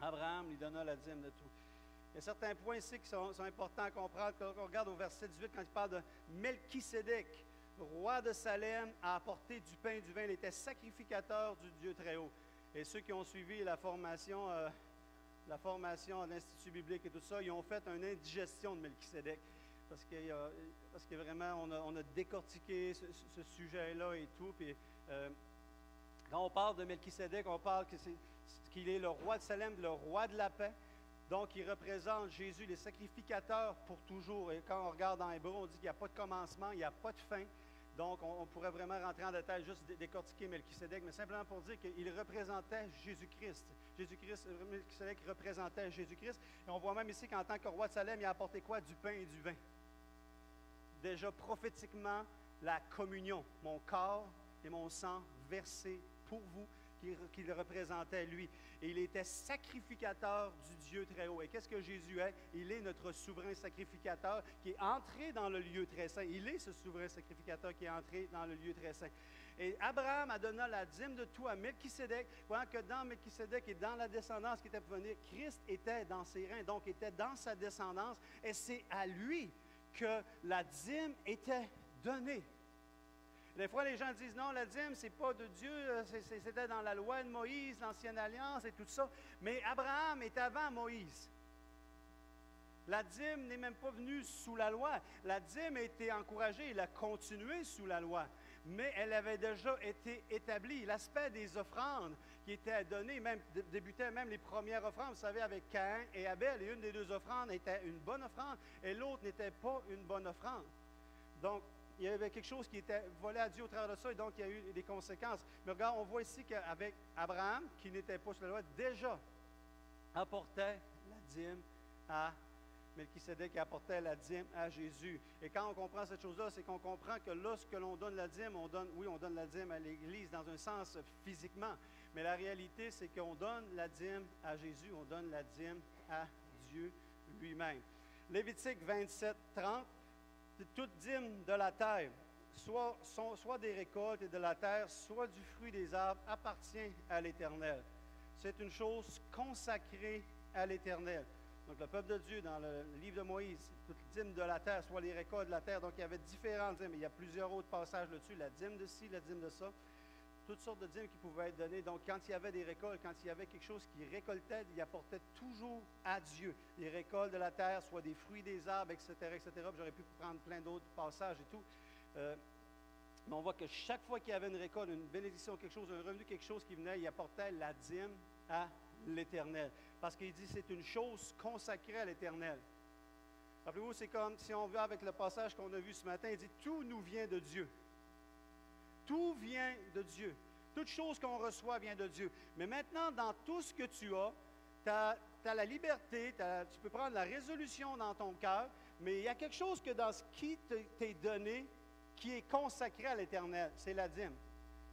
Abraham lui donna la dîme de tout. Il y a certains points ici qui sont importants à comprendre. Quand on regarde au verset 18, quand il parle de Melchisédek, roi de Salem, a apporté du pain et du vin. Il était sacrificateur du Dieu Très-Haut. Et ceux qui ont suivi la formation de l'Institut biblique et tout ça, ils ont fait une indigestion de Melchisédek. Parce que vraiment, on a décortiqué ce sujet-là et tout. Puis, quand on parle de Melchisédek, on parle qu'il est le roi de Salem, le roi de la paix. Donc, il représente Jésus, les sacrificateurs pour toujours. Et quand on regarde dans Hébreu, on dit qu'il n'y a pas de commencement, il n'y a pas de fin. Donc, on pourrait vraiment rentrer en détail, juste décortiquer Melchisédek, mais simplement pour dire qu'il représentait Jésus-Christ. Melchisédek représentait Jésus-Christ. Et on voit même ici qu'en tant que roi de Salem, il a apporté quoi? Du pain et du vin. Déjà prophétiquement, la communion. Mon corps et mon sang versés pour vous, qu'il représentait lui. Et il était sacrificateur du Dieu Très-Haut. Et qu'est-ce que Jésus est? Il est notre souverain sacrificateur qui est entré dans le lieu très saint. Il est ce souverain sacrificateur qui est entré dans le lieu très saint. Et Abraham a donné la dîme de tout à Melchisédek, voyant que dans Melchisédek et dans la descendance qui était pour venir, Christ était dans ses reins, donc était dans sa descendance. Et c'est à lui que la dîme était donnée. Des fois, les gens disent, non, la dîme, c'est pas de Dieu, c'était dans la loi de Moïse, l'ancienne alliance et tout ça. Mais Abraham est avant Moïse. La dîme n'est même pas venue sous la loi. La dîme a été encouragée, elle a continué sous la loi. Mais elle avait déjà été établie. L'aspect des offrandes qui étaient données, même débutaient même les premières offrandes, vous savez, avec Caïn et Abel. Et une des deux offrandes était une bonne offrande et l'autre n'était pas une bonne offrande. Donc, il y avait quelque chose qui était volé à Dieu au travers de ça, et donc il y a eu des conséquences. Mais regarde, on voit ici qu'avec Abraham, qui n'était pas sous la loi, déjà apportait la dîme à Melchisédek, qui apportait la dîme à Jésus. Et quand on comprend cette chose-là, c'est qu'on comprend que lorsque l'on donne la dîme, on donne la dîme à l'Église dans un sens physiquement. Mais la réalité, c'est qu'on donne la dîme à Jésus, on donne la dîme à Dieu lui-même. Lévitique 27, 30. Toute dîme de la terre, soit des récoltes et de la terre, soit du fruit des arbres, appartient à l'Éternel. C'est une chose consacrée à l'Éternel. Donc, le peuple de Dieu, dans le livre de Moïse, toute dîme de la terre, soit les récoltes de la terre. Donc, il y avait différentes dîmes. Il y a plusieurs autres passages là-dessus. La dîme de ci, la dîme de ça. Toutes sortes de dîmes qui pouvaient être données. Donc, quand il y avait des récoltes, quand il y avait quelque chose qui récoltait, il apportait toujours à Dieu. Les récoltes de la terre, soit des fruits des arbres, etc., etc. J'aurais pu prendre plein d'autres passages et tout. Mais on voit que chaque fois qu'il y avait une récolte, une bénédiction, quelque chose, un revenu, quelque chose qui venait, il apportait la dîme à l'Éternel. Parce qu'il dit c'est une chose consacrée à l'Éternel. Rappelez-vous, c'est comme si on veut avec le passage qu'on a vu ce matin, il dit tout nous vient de Dieu. Tout vient de Dieu. Toute chose qu'on reçoit vient de Dieu. Mais maintenant, dans tout ce que tu as, tu as la liberté, tu peux prendre la résolution dans ton cœur, mais il y a quelque chose que dans ce qui t'est donné qui est consacré à l'Éternel. C'est la dîme.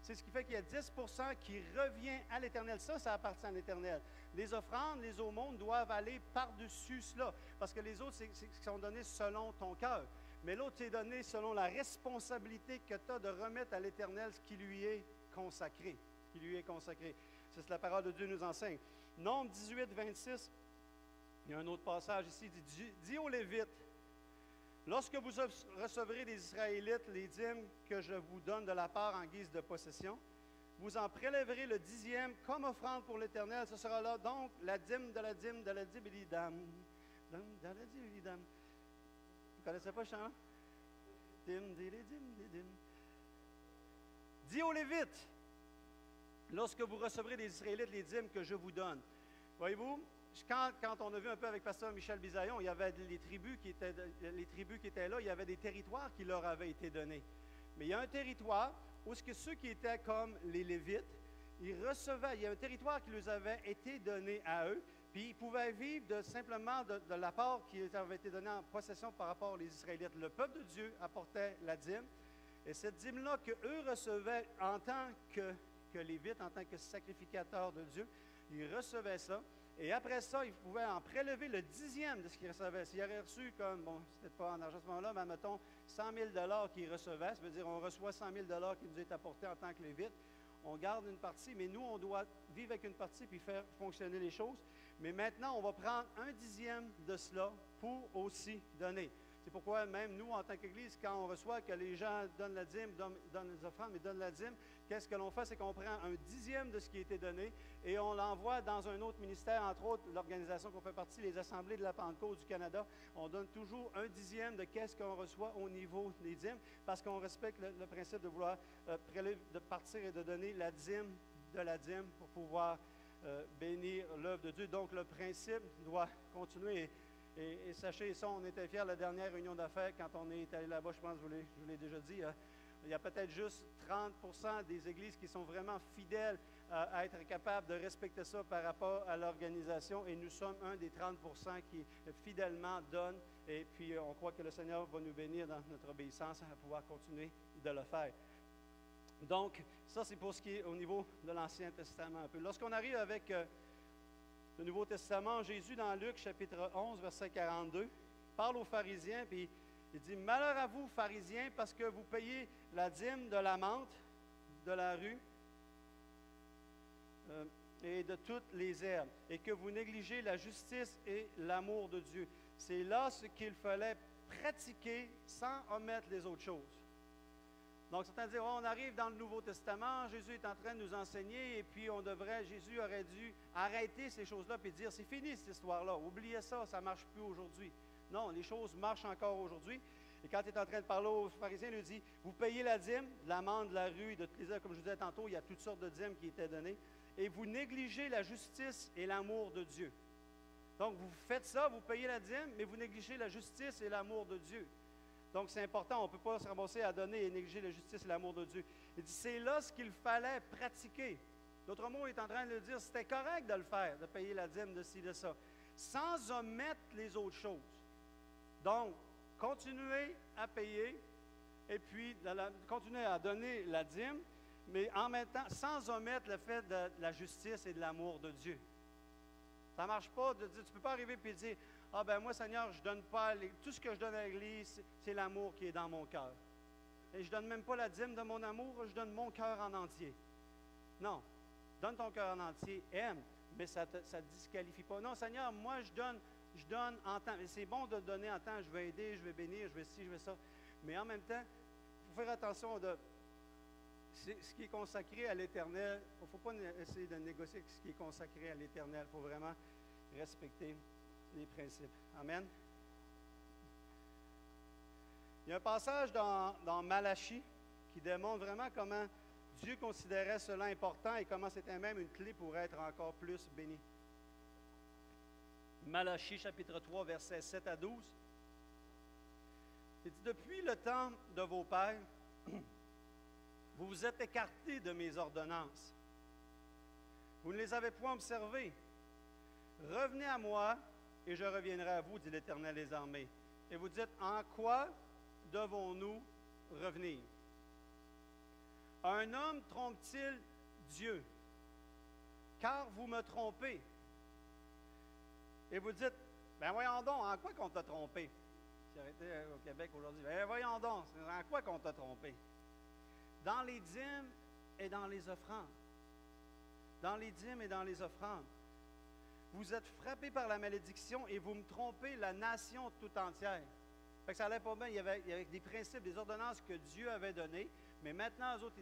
C'est ce qui fait qu'il y a 10% qui revient à l'Éternel. Ça appartient à l'Éternel. Les offrandes, les aumônes doivent aller par-dessus cela. Parce que les autres, sont donnés selon ton cœur. Mais l'autre, c'est donné selon la responsabilité que tu as de remettre à l'Éternel ce qui lui est consacré. Qui lui est consacré. C'est ce que la parole de Dieu nous enseigne. Nombre 18, 26. Il y a un autre passage ici. Il dit, dis aux Lévites, lorsque vous recevrez des Israélites les dîmes que je vous donne de la part en guise de possession, vous en prélèverez le 10e comme offrande pour l'Éternel. Ce sera là donc la dîme de la dîme de la dîme et d'âme. Vous ne connaissez pas ce chant-là? Dis aux Lévites, lorsque vous recevrez des Israélites les dîmes que je vous donne. Voyez-vous, quand on a vu un peu avec Pasteur Michel Bisaillon, il y avait les tribus qui étaient là, il y avait des territoires qui leur avaient été donnés. Mais il y a un territoire où ceux qui étaient comme les Lévites, ils recevaient, il y a un territoire qui leur avait été donné à eux, puis ils pouvaient vivre simplement de l'apport qui avait été donné en possession par rapport aux Israélites. Le peuple de Dieu apportait la dîme, et cette dîme-là qu'eux recevaient en tant que Lévites, en tant que sacrificateurs de Dieu, ils recevaient ça. Et après ça, ils pouvaient en prélever le 10e de ce qu'ils recevaient. S'ils avaient reçu comme, bon, c'était pas en argent à ce moment-là, mais mettons 100 000 $ qu'ils recevaient, ça veut dire on reçoit 100 000 $ qui nous est apporté en tant que Lévites. On garde une partie, mais nous, on doit vivre avec une partie puis faire fonctionner les choses. Mais maintenant, on va prendre un 10e de cela pour aussi donner. C'est pourquoi même nous, en tant qu'Église, quand on reçoit que les gens donnent la dîme, donnent les offrandes, mais donnent la dîme, qu'est-ce que l'on fait? C'est qu'on prend un 10e de ce qui a été donné et on l'envoie dans un autre ministère, entre autres l'organisation qu'on fait partie, les Assemblées de la Pentecôte du Canada. On donne toujours un 10e de qu'est-ce qu'on reçoit au niveau des dîmes parce qu'on respecte le principe de vouloir de partir et de donner la dîme de la dîme pour pouvoir bénir l'œuvre de Dieu. Donc, le principe doit continuer. Et sachez ça, on était fiers de la dernière réunion d'affaires quand on est allé là-bas, je pense que je vous l'ai déjà dit. Il y a peut-être juste 30% des églises qui sont vraiment fidèles à être capables de respecter ça par rapport à l'organisation. Et nous sommes un des 30% qui fidèlement donnent. Et puis, on croit que le Seigneur va nous bénir dans notre obéissance à pouvoir continuer de le faire. Donc, ça, c'est pour ce qui est au niveau de l'Ancien Testament un peu. Lorsqu'on arrive avec le Nouveau Testament, Jésus, dans Luc, chapitre 11, verset 42, parle aux pharisiens, puis il dit « Malheur à vous, pharisiens, parce que vous payez la dîme de la menthe, de la rue et de toutes les herbes, et que vous négligez la justice et l'amour de Dieu. C'est là ce qu'il fallait pratiquer sans omettre les autres choses. » Donc, certains disent, on arrive dans le Nouveau Testament, Jésus est en train de nous enseigner, et puis Jésus aurait dû arrêter ces choses-là, puis dire, c'est fini cette histoire-là, oubliez ça, ça ne marche plus aujourd'hui. Non, les choses marchent encore aujourd'hui. Et quand il est en train de parler aux pharisiens, il lui dit, vous payez la dîme, de l'amende, de la rue, de toutes les heures, comme je vous disais tantôt, il y a toutes sortes de dîmes qui étaient données, et vous négligez la justice et l'amour de Dieu. Donc, vous faites ça, vous payez la dîme, mais vous négligez la justice et l'amour de Dieu. Donc, c'est important, on ne peut pas se ramasser à donner et négliger la justice et l'amour de Dieu. Il dit, c'est là ce qu'il fallait pratiquer. D'autres mots, il est en train de le dire, c'était correct de le faire, de payer la dîme de ci, de ça, sans omettre les autres choses. Donc, continuez à payer et puis continuez à donner la dîme, mais en même temps, sans omettre le fait de la justice et de l'amour de Dieu. Ça ne marche pas de dire, tu ne peux pas arriver et dire, ah ben moi, Seigneur, je donne pas, tout ce que je donne à l'Église, c'est l'amour qui est dans mon cœur. Et je ne donne même pas la dîme de mon amour, je donne mon cœur en entier. Non, donne ton cœur en entier, aime, mais ça ne disqualifie pas. Non, Seigneur, moi, je donne en temps. C'est bon de donner en temps, je vais aider, je vais bénir, je vais ci, je vais ça. Mais en même temps, il faut faire attention ce qui est consacré à l'Éternel. Il ne faut pas essayer de négocier ce qui est consacré à l'Éternel. Il faut vraiment respecter les principes. Amen. Il y a un passage dans Malachie qui démontre vraiment comment Dieu considérait cela important et comment c'était même une clé pour être encore plus béni. Malachie, chapitre 3, versets 7 à 12. Il dit, depuis le temps de vos pères, vous vous êtes écartés de mes ordonnances. Vous ne les avez point observées. Revenez à moi, et je reviendrai à vous, dit l'Éternel des armées. Et vous dites, en quoi devons-nous revenir? Un homme trompe-t-il Dieu? Car vous me trompez. Et vous dites, ben voyons donc, en quoi qu'on t'a trompé? Si j'arrêtais au Québec aujourd'hui, ben voyons donc, en quoi qu'on t'a trompé? Dans les dîmes et dans les offrandes. Dans les dîmes et dans les offrandes. Vous êtes frappés par la malédiction et vous me trompez la nation tout entière. Fait que ça allait pas bien. Il y avait des principes, des ordonnances que Dieu avait données. Mais maintenant, eux autres,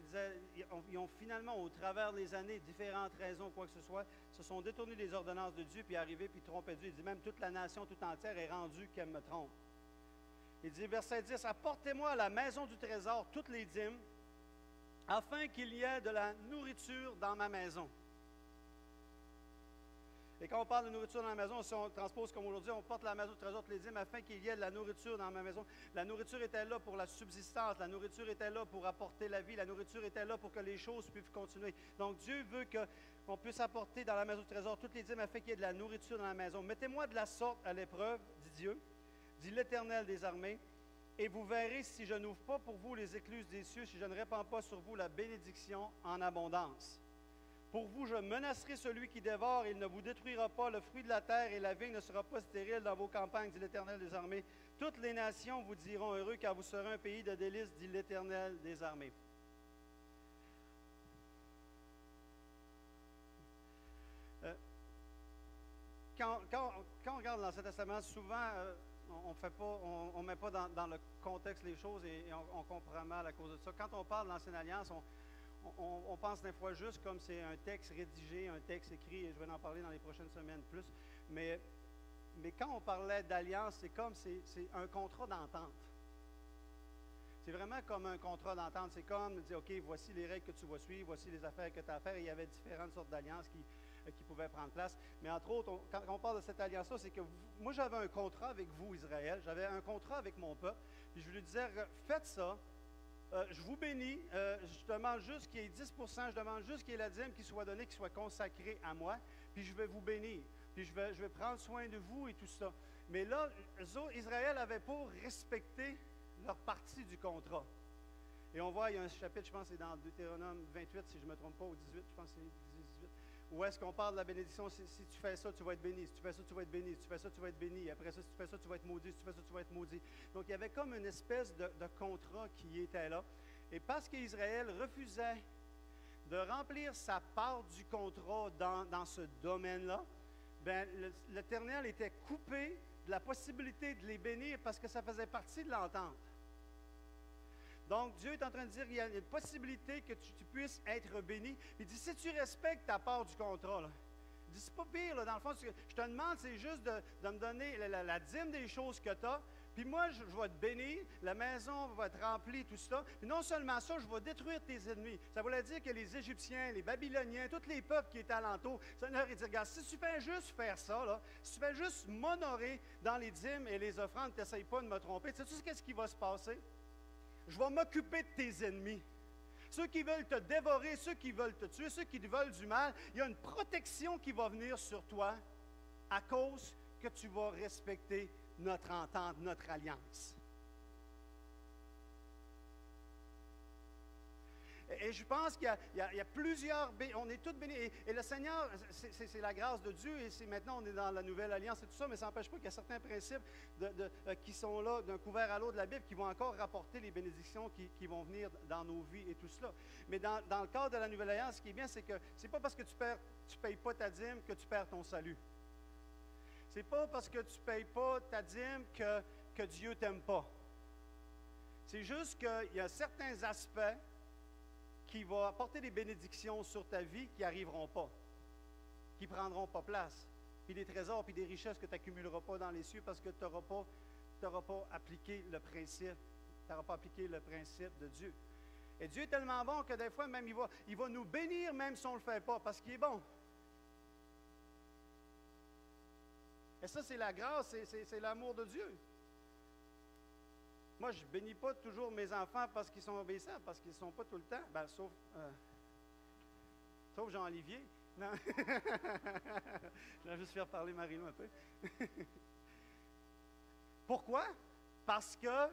ils ont finalement, au travers des années, différentes raisons, quoi que ce soit, se sont détournés des ordonnances de Dieu, puis arrivés, puis trompaient Dieu. Il dit même toute la nation tout entière est rendue qu'elle me trompe. Il dit, verset 10, apportez-moi à la maison du trésor toutes les dîmes, afin qu'il y ait de la nourriture dans ma maison. Et quand on parle de nourriture dans la maison, si on transpose comme aujourd'hui, on porte la maison du trésor toutes les dîmes afin qu'il y ait de la nourriture dans ma maison. La nourriture était là pour la subsistance, la nourriture était là pour apporter la vie, la nourriture était là pour que les choses puissent continuer. Donc Dieu veut qu'on puisse apporter dans la maison du trésor toutes les dîmes afin qu'il y ait de la nourriture dans la maison. Mettez-moi de la sorte à l'épreuve, dit Dieu, dit l'Éternel des armées, et vous verrez si je n'ouvre pas pour vous les écluses des cieux, si je ne répands pas sur vous la bénédiction en abondance. Pour vous, je menacerai celui qui dévore, et il ne vous détruira pas le fruit de la terre, et la vigne ne sera pas stérile dans vos campagnes, dit l'Éternel des armées. Toutes les nations vous diront heureux, car vous serez un pays de délices, dit l'Éternel des armées. Quand on regarde l'Ancien Testament, souvent, on ne met pas dans le contexte les choses et on comprend mal à cause de ça. Quand on parle de l'Ancienne Alliance, on pense des fois juste comme c'est un texte rédigé, un texte écrit, et je vais en parler dans les prochaines semaines plus. Mais quand on parlait d'alliance, c'est comme c'est un contrat d'entente. C'est vraiment comme un contrat d'entente. C'est comme dire, OK, voici les règles que tu vas suivre, voici les affaires que tu as à faire. Et il y avait différentes sortes d'alliances qui pouvaient prendre place. Mais entre autres, quand on parle de cette alliance-là, c'est que moi, j'avais un contrat avec vous, Israël. J'avais un contrat avec mon peuple. Puis je lui disais, faites ça. Je vous bénis, je demande juste qu'il y ait 10 je demande juste qu'il y ait la dîme qui soit donnée, qui soit consacrée à moi, puis je vais vous bénir, puis je vais prendre soin de vous et tout ça. Mais là, Israël avait pas respecté leur partie du contrat. Et on voit, il y a un chapitre, je pense que c'est dans Deutéronome 28, si je ne me trompe pas, ou 18, je pense que c'est 18, où est-ce qu'on parle de la bénédiction, si tu fais ça, tu vas être béni, si tu fais ça, tu vas être béni, si tu fais ça, tu vas être béni, après ça, si tu fais ça, tu vas être maudit, si tu fais ça, tu vas être maudit. Donc, il y avait comme une espèce de contrat qui était là. Et parce qu'Israël refusait de remplir sa part du contrat dans ce domaine-là, bien, l'Éternel était coupé de la possibilité de les bénir parce que ça faisait partie de l'entente. Donc, Dieu est en train de dire qu'il y a une possibilité que tu puisses être béni. Il dit, si tu respectes ta part du contrat, là, il dit, c'est pas pire, là, dans le fond, je te demande, c'est juste de me donner la dîme des choses que tu as, puis moi, je vais te bénir, la maison va être remplie, tout ça. Et non seulement ça, je vais détruire tes ennemis. Ça voulait dire que les Égyptiens, les Babyloniens, tous les peuples qui étaient alentour, ça leur dit, regarde, si tu fais juste faire ça, là, si tu fais juste m'honorer dans les dîmes et les offrandes, tu n'essayes pas de me tromper, tu sais qu'est-ce qui va se passer? Je vais m'occuper de tes ennemis. Ceux qui veulent te dévorer, ceux qui veulent te tuer, ceux qui te veulent du mal, il y a une protection qui va venir sur toi à cause que tu vas respecter notre entente, notre alliance. Et je pense qu'il y a plusieurs, on est tous bénis. Et le Seigneur, c'est la grâce de Dieu, et maintenant on est dans la nouvelle alliance et tout ça, mais ça n'empêche pas qu'il y a certains principes qui sont là d'un couvert à l'autre de la Bible qui vont encore rapporter les bénédictions qui vont venir dans nos vies et tout cela. Mais dans le cadre de la nouvelle alliance, ce qui est bien, c'est que c'est pas parce que tu ne payes pas ta dîme que tu perds ton salut. C'est pas parce que tu ne payes pas ta dîme que Dieu ne t'aime pas. C'est juste qu'il y a certains aspects qui vont apporter des bénédictions sur ta vie qui n'arriveront pas, qui ne prendront pas place. Puis des trésors, puis des richesses que tu n'accumuleras pas dans les cieux parce que tu n'auras pas appliqué le principe. Tu n'auras pas appliqué le principe de Dieu. Et Dieu est tellement bon que des fois, même, il va nous bénir même si on ne le fait pas, parce qu'il est bon. Et ça, c'est la grâce, c'est l'amour de Dieu. Moi, je ne bénis pas toujours mes enfants parce qu'ils sont obéissants, parce qu'ils ne sont pas tout le temps, sauf Jean-Olivier. Non. Je vais juste faire parler Marie-Lou un peu. Pourquoi? Parce que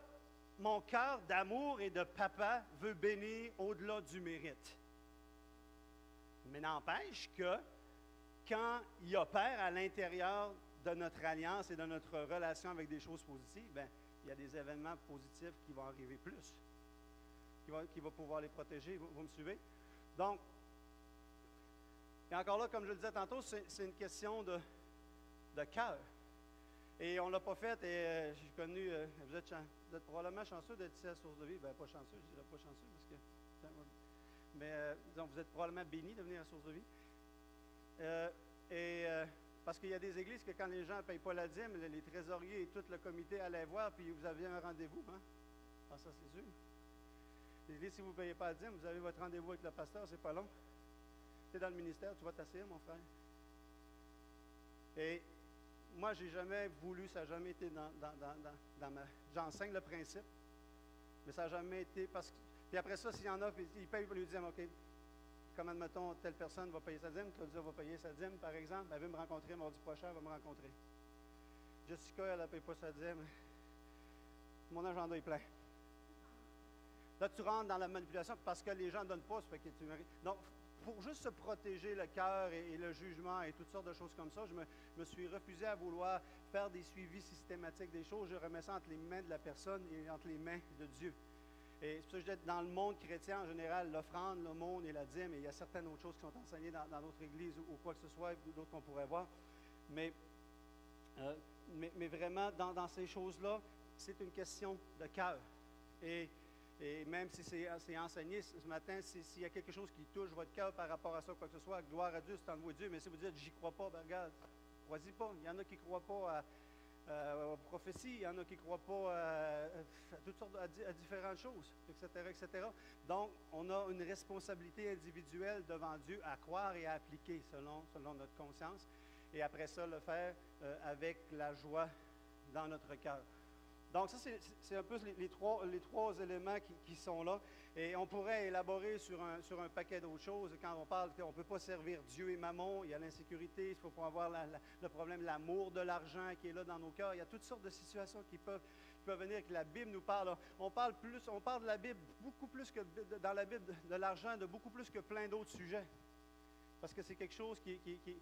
mon cœur d'amour et de papa veut bénir au-delà du mérite. Mais n'empêche que quand il opère à l'intérieur de notre alliance et de notre relation avec des choses positives, bien, il y a des événements positifs qui vont arriver plus, qui va pouvoir les protéger. Vous me suivez? Donc, et encore là, comme je le disais tantôt, c'est une question de cœur. Et on ne l'a pas fait. Et j'ai connu, vous êtes probablement chanceux d'être ici à Source de Vie. Bien, pas chanceux, je dirais pas chanceux parce que. Mais disons, vous êtes probablement bénis de venir à Source de Vie. Parce qu'il y a des églises que quand les gens ne payent pas la dîme, les trésoriers et tout le comité allaient voir, puis vous aviez un rendez-vous. Hein? Ah, ça, c'est sûr. L'église, si vous ne payez pas la dîme, vous avez votre rendez-vous avec le pasteur, c'est pas long. Tu es dans le ministère, tu vas t'asseoir, mon frère. Et moi, j'ai jamais voulu, ça n'a jamais été dans ma. J'enseigne le principe, mais ça n'a jamais été parce que. Puis après ça, s'il y en a, puis ils payent pour lui dire, OK, comme admettons, telle personne va payer sa dîme, Claudia va payer sa dîme, par exemple, elle veut me rencontrer mardi prochain, elle va me rencontrer. Jessica, elle ne paye pas sa dîme. Mon agenda est plein. Là, tu rentres dans la manipulation parce que les gens ne donnent pas, ça fait que tu mérites. Donc, pour juste se protéger le cœur et le jugement et toutes sortes de choses comme ça, je me suis refusé à vouloir faire des suivis systématiques des choses. Je remets ça entre les mains de la personne et entre les mains de Dieu. Et c'est pour ça que je dis, dans le monde chrétien en général, l'offrande, l'aumône et la dîme, et il y a certaines autres choses qui sont enseignées dans d'autres églises ou quoi que ce soit, d'autres qu'on pourrait voir. Mais vraiment, dans ces choses-là, c'est une question de cœur. Et même si c'est enseigné ce matin, s'il y a quelque chose qui touche votre cœur par rapport à ça, quoi que ce soit, gloire à Dieu, c'est en vous Dieu. Mais si vous dites, j'y crois pas, ben regarde, crois-y pas. Il y en a qui ne croient pas aux prophéties, il y en a qui ne croient pas à toutes sortes, à différentes choses, etc., etc. Donc, on a une responsabilité individuelle devant Dieu à croire et à appliquer selon notre conscience. Et après ça, le faire avec la joie dans notre cœur. Donc, ça, c'est un peu les trois éléments qui sont là. Et on pourrait élaborer sur un paquet d'autres choses. Quand on parle qu'on ne peut pas servir Dieu et Mammon, il y a l'insécurité, il faut pas avoir le problème, l'amour de l'argent qui est là dans nos cœurs. Il y a toutes sortes de situations qui peuvent venir, que la Bible nous parle. On parle de la Bible beaucoup plus que dans la Bible de l'argent, de beaucoup plus que plein d'autres sujets. Parce que c'est quelque chose qui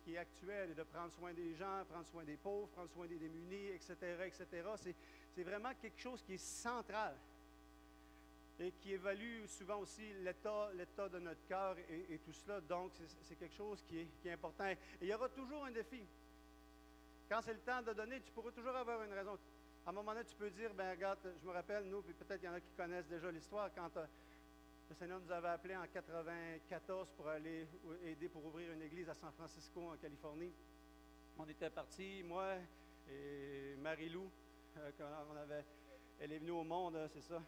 est actuel, et de prendre soin des gens, prendre soin des pauvres, prendre soin des démunis, etc., etc. C'est vraiment quelque chose qui est central et qui évalue souvent aussi l'état de notre cœur et tout cela. Donc, c'est quelque chose qui est important. Et il y aura toujours un défi. Quand c'est le temps de donner, tu pourras toujours avoir une raison. À un moment donné, tu peux dire, ben regarde, je me rappelle, nous, puis peut-être qu'il y en a qui connaissent déjà l'histoire, quand le Seigneur nous avait appelés en 1994 pour aller aider pour ouvrir une église à San Francisco, en Californie. On était partis, moi et Marie-Lou, elle est venue au monde, c'est ça.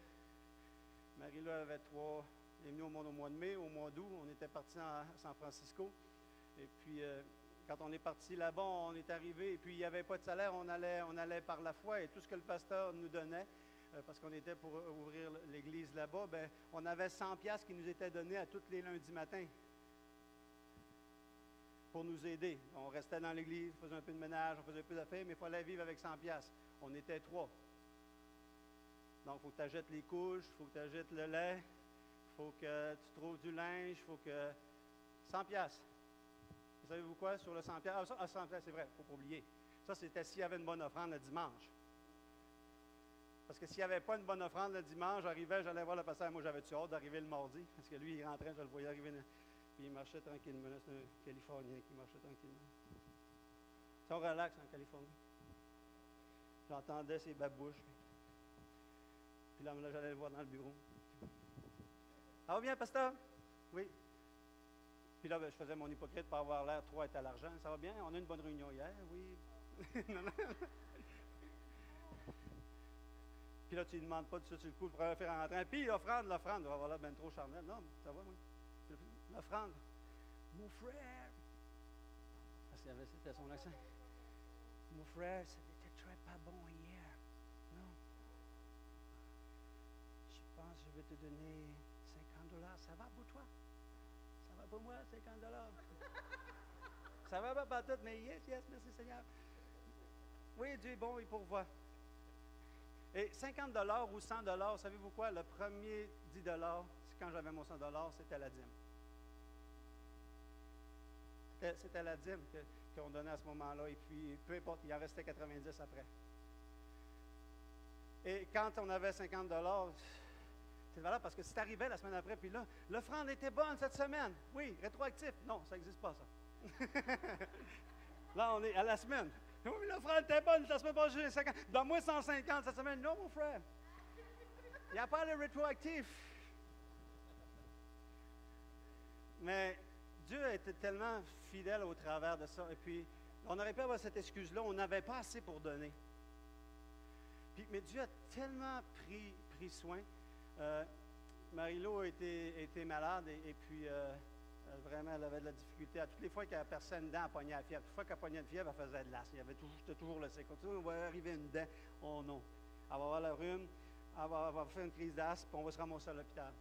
Marie-Lou elle est venue au monde au mois de mai, au mois d'août, on était partis à San Francisco. Et puis, quand on est parti là-bas, on est arrivé, et puis il n'y avait pas de salaire, on allait par la foi, et tout ce que le pasteur nous donnait, parce qu'on était pour ouvrir l'église là-bas, ben, on avait 100 piastres qui nous étaient donnés à tous les lundis matins pour nous aider. On restait dans l'église, on faisait un peu de ménage, on faisait un peu d'affaires, mais il fallait vivre avec 100 piastres. On était 3. Donc, il faut que tu achètes les couches, il faut que tu achètes le lait, il faut que tu trouves du linge, il faut que... 100 piastres. Vous savez-vous quoi sur le 100 piastres? Ah, 100 piastres, c'est vrai, il ne faut pas oublier. Ça, c'était s'il y avait une bonne offrande le dimanche. Parce que s'il n'y avait pas une bonne offrande le dimanche, j'allais voir le pasteur. Moi, j'avais-tu hâte d'arriver le mardi? Parce que lui, il rentrait, je le voyais arriver. Puis il marchait tranquillement. C'est un Californien qui marchait tranquillement. Ils sont relax en Californie. J'entendais ses babouches. Puis là, j'allais le voir dans le bureau. Ça va bien, pasteur? Oui. Puis là, je faisais mon hypocrite pour avoir l'air trop être à l'argent. Ça va bien? On a eu une bonne réunion hier? Oui. Non, non. Puis là, tu ne demandes pas tout ça sur le coup pour faire en train. Puis l'offrande, on va avoir là ben trop charnel. Non, ça va, oui. L'offrande. Mon frère. Parce que c'était son accent. Mon frère, ça n'était très pas bon hier. Non. Je pense que je vais te donner $50. Ça va pour toi? Ça va pour moi, $50? Ça va pas tout, mais yes, merci Seigneur. Oui, Dieu est bon, il pourvoit. Et $50 ou $100, savez-vous quoi? Le premier $10, quand j'avais mon $100, c'était la dîme. C'était la dîme qu'on donnait à ce moment-là. Et puis, peu importe, il en restait 90 après. Et quand on avait $50, c'est valable parce que si tu arrivais la semaine après, puis là, l'offrande était bonne cette semaine. Oui, rétroactif. Non, ça n'existe pas, ça. Là, on est à la semaine. Oui, l'offrande était bonne, la semaine passée, j'ai 50. Donne-moi 150 cette semaine. Non, mon frère. Il n'y a pas le rétroactif. Mais Dieu était tellement fidèle au travers de ça. Et puis, on aurait pu avoir cette excuse-là, on n'avait pas assez pour donner. Mais Dieu a tellement pris soin. Marie-Lou a été malade et puis vraiment, elle avait de la difficulté. À toutes les fois qu'elle perçait une dent, elle pognait la fièvre. Toutes les fois qu'elle pognait une fièvre, elle faisait de l'as. C'était toujours le séquence. On va arriver une dent. Oh non. Elle va avoir le rhume, elle va faire une crise d'asthme, puis on va se ramasser à l'hôpital.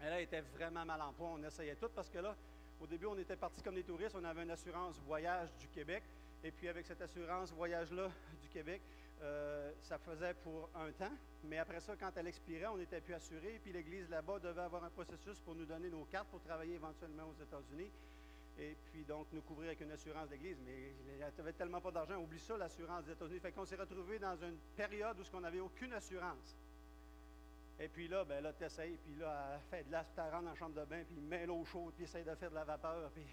Elle était vraiment mal en point. On essayait tout parce que là, au début, on était partis comme des touristes. On avait une assurance voyage du Québec. Et puis, avec cette assurance voyage-là du Québec, ça faisait pour un temps. Mais après ça, quand elle expirait, on n'était plus assuré. Puis, l'Église là-bas devait avoir un processus pour nous donner nos cartes pour travailler éventuellement aux États-Unis. Et puis, donc, nous couvrir avec une assurance d'Église. Mais elle n'avait tellement pas d'argent. Oublie ça, l'assurance des États-Unis. Fait qu'on s'est retrouvés dans une période où on n'avait aucune assurance. Et puis là, ben là, tu essayes, puis là, elle fait de l'as, puis elle rentre dans la chambre de bain, puis elle met l'eau chaude, puis essaye de faire de la vapeur, puis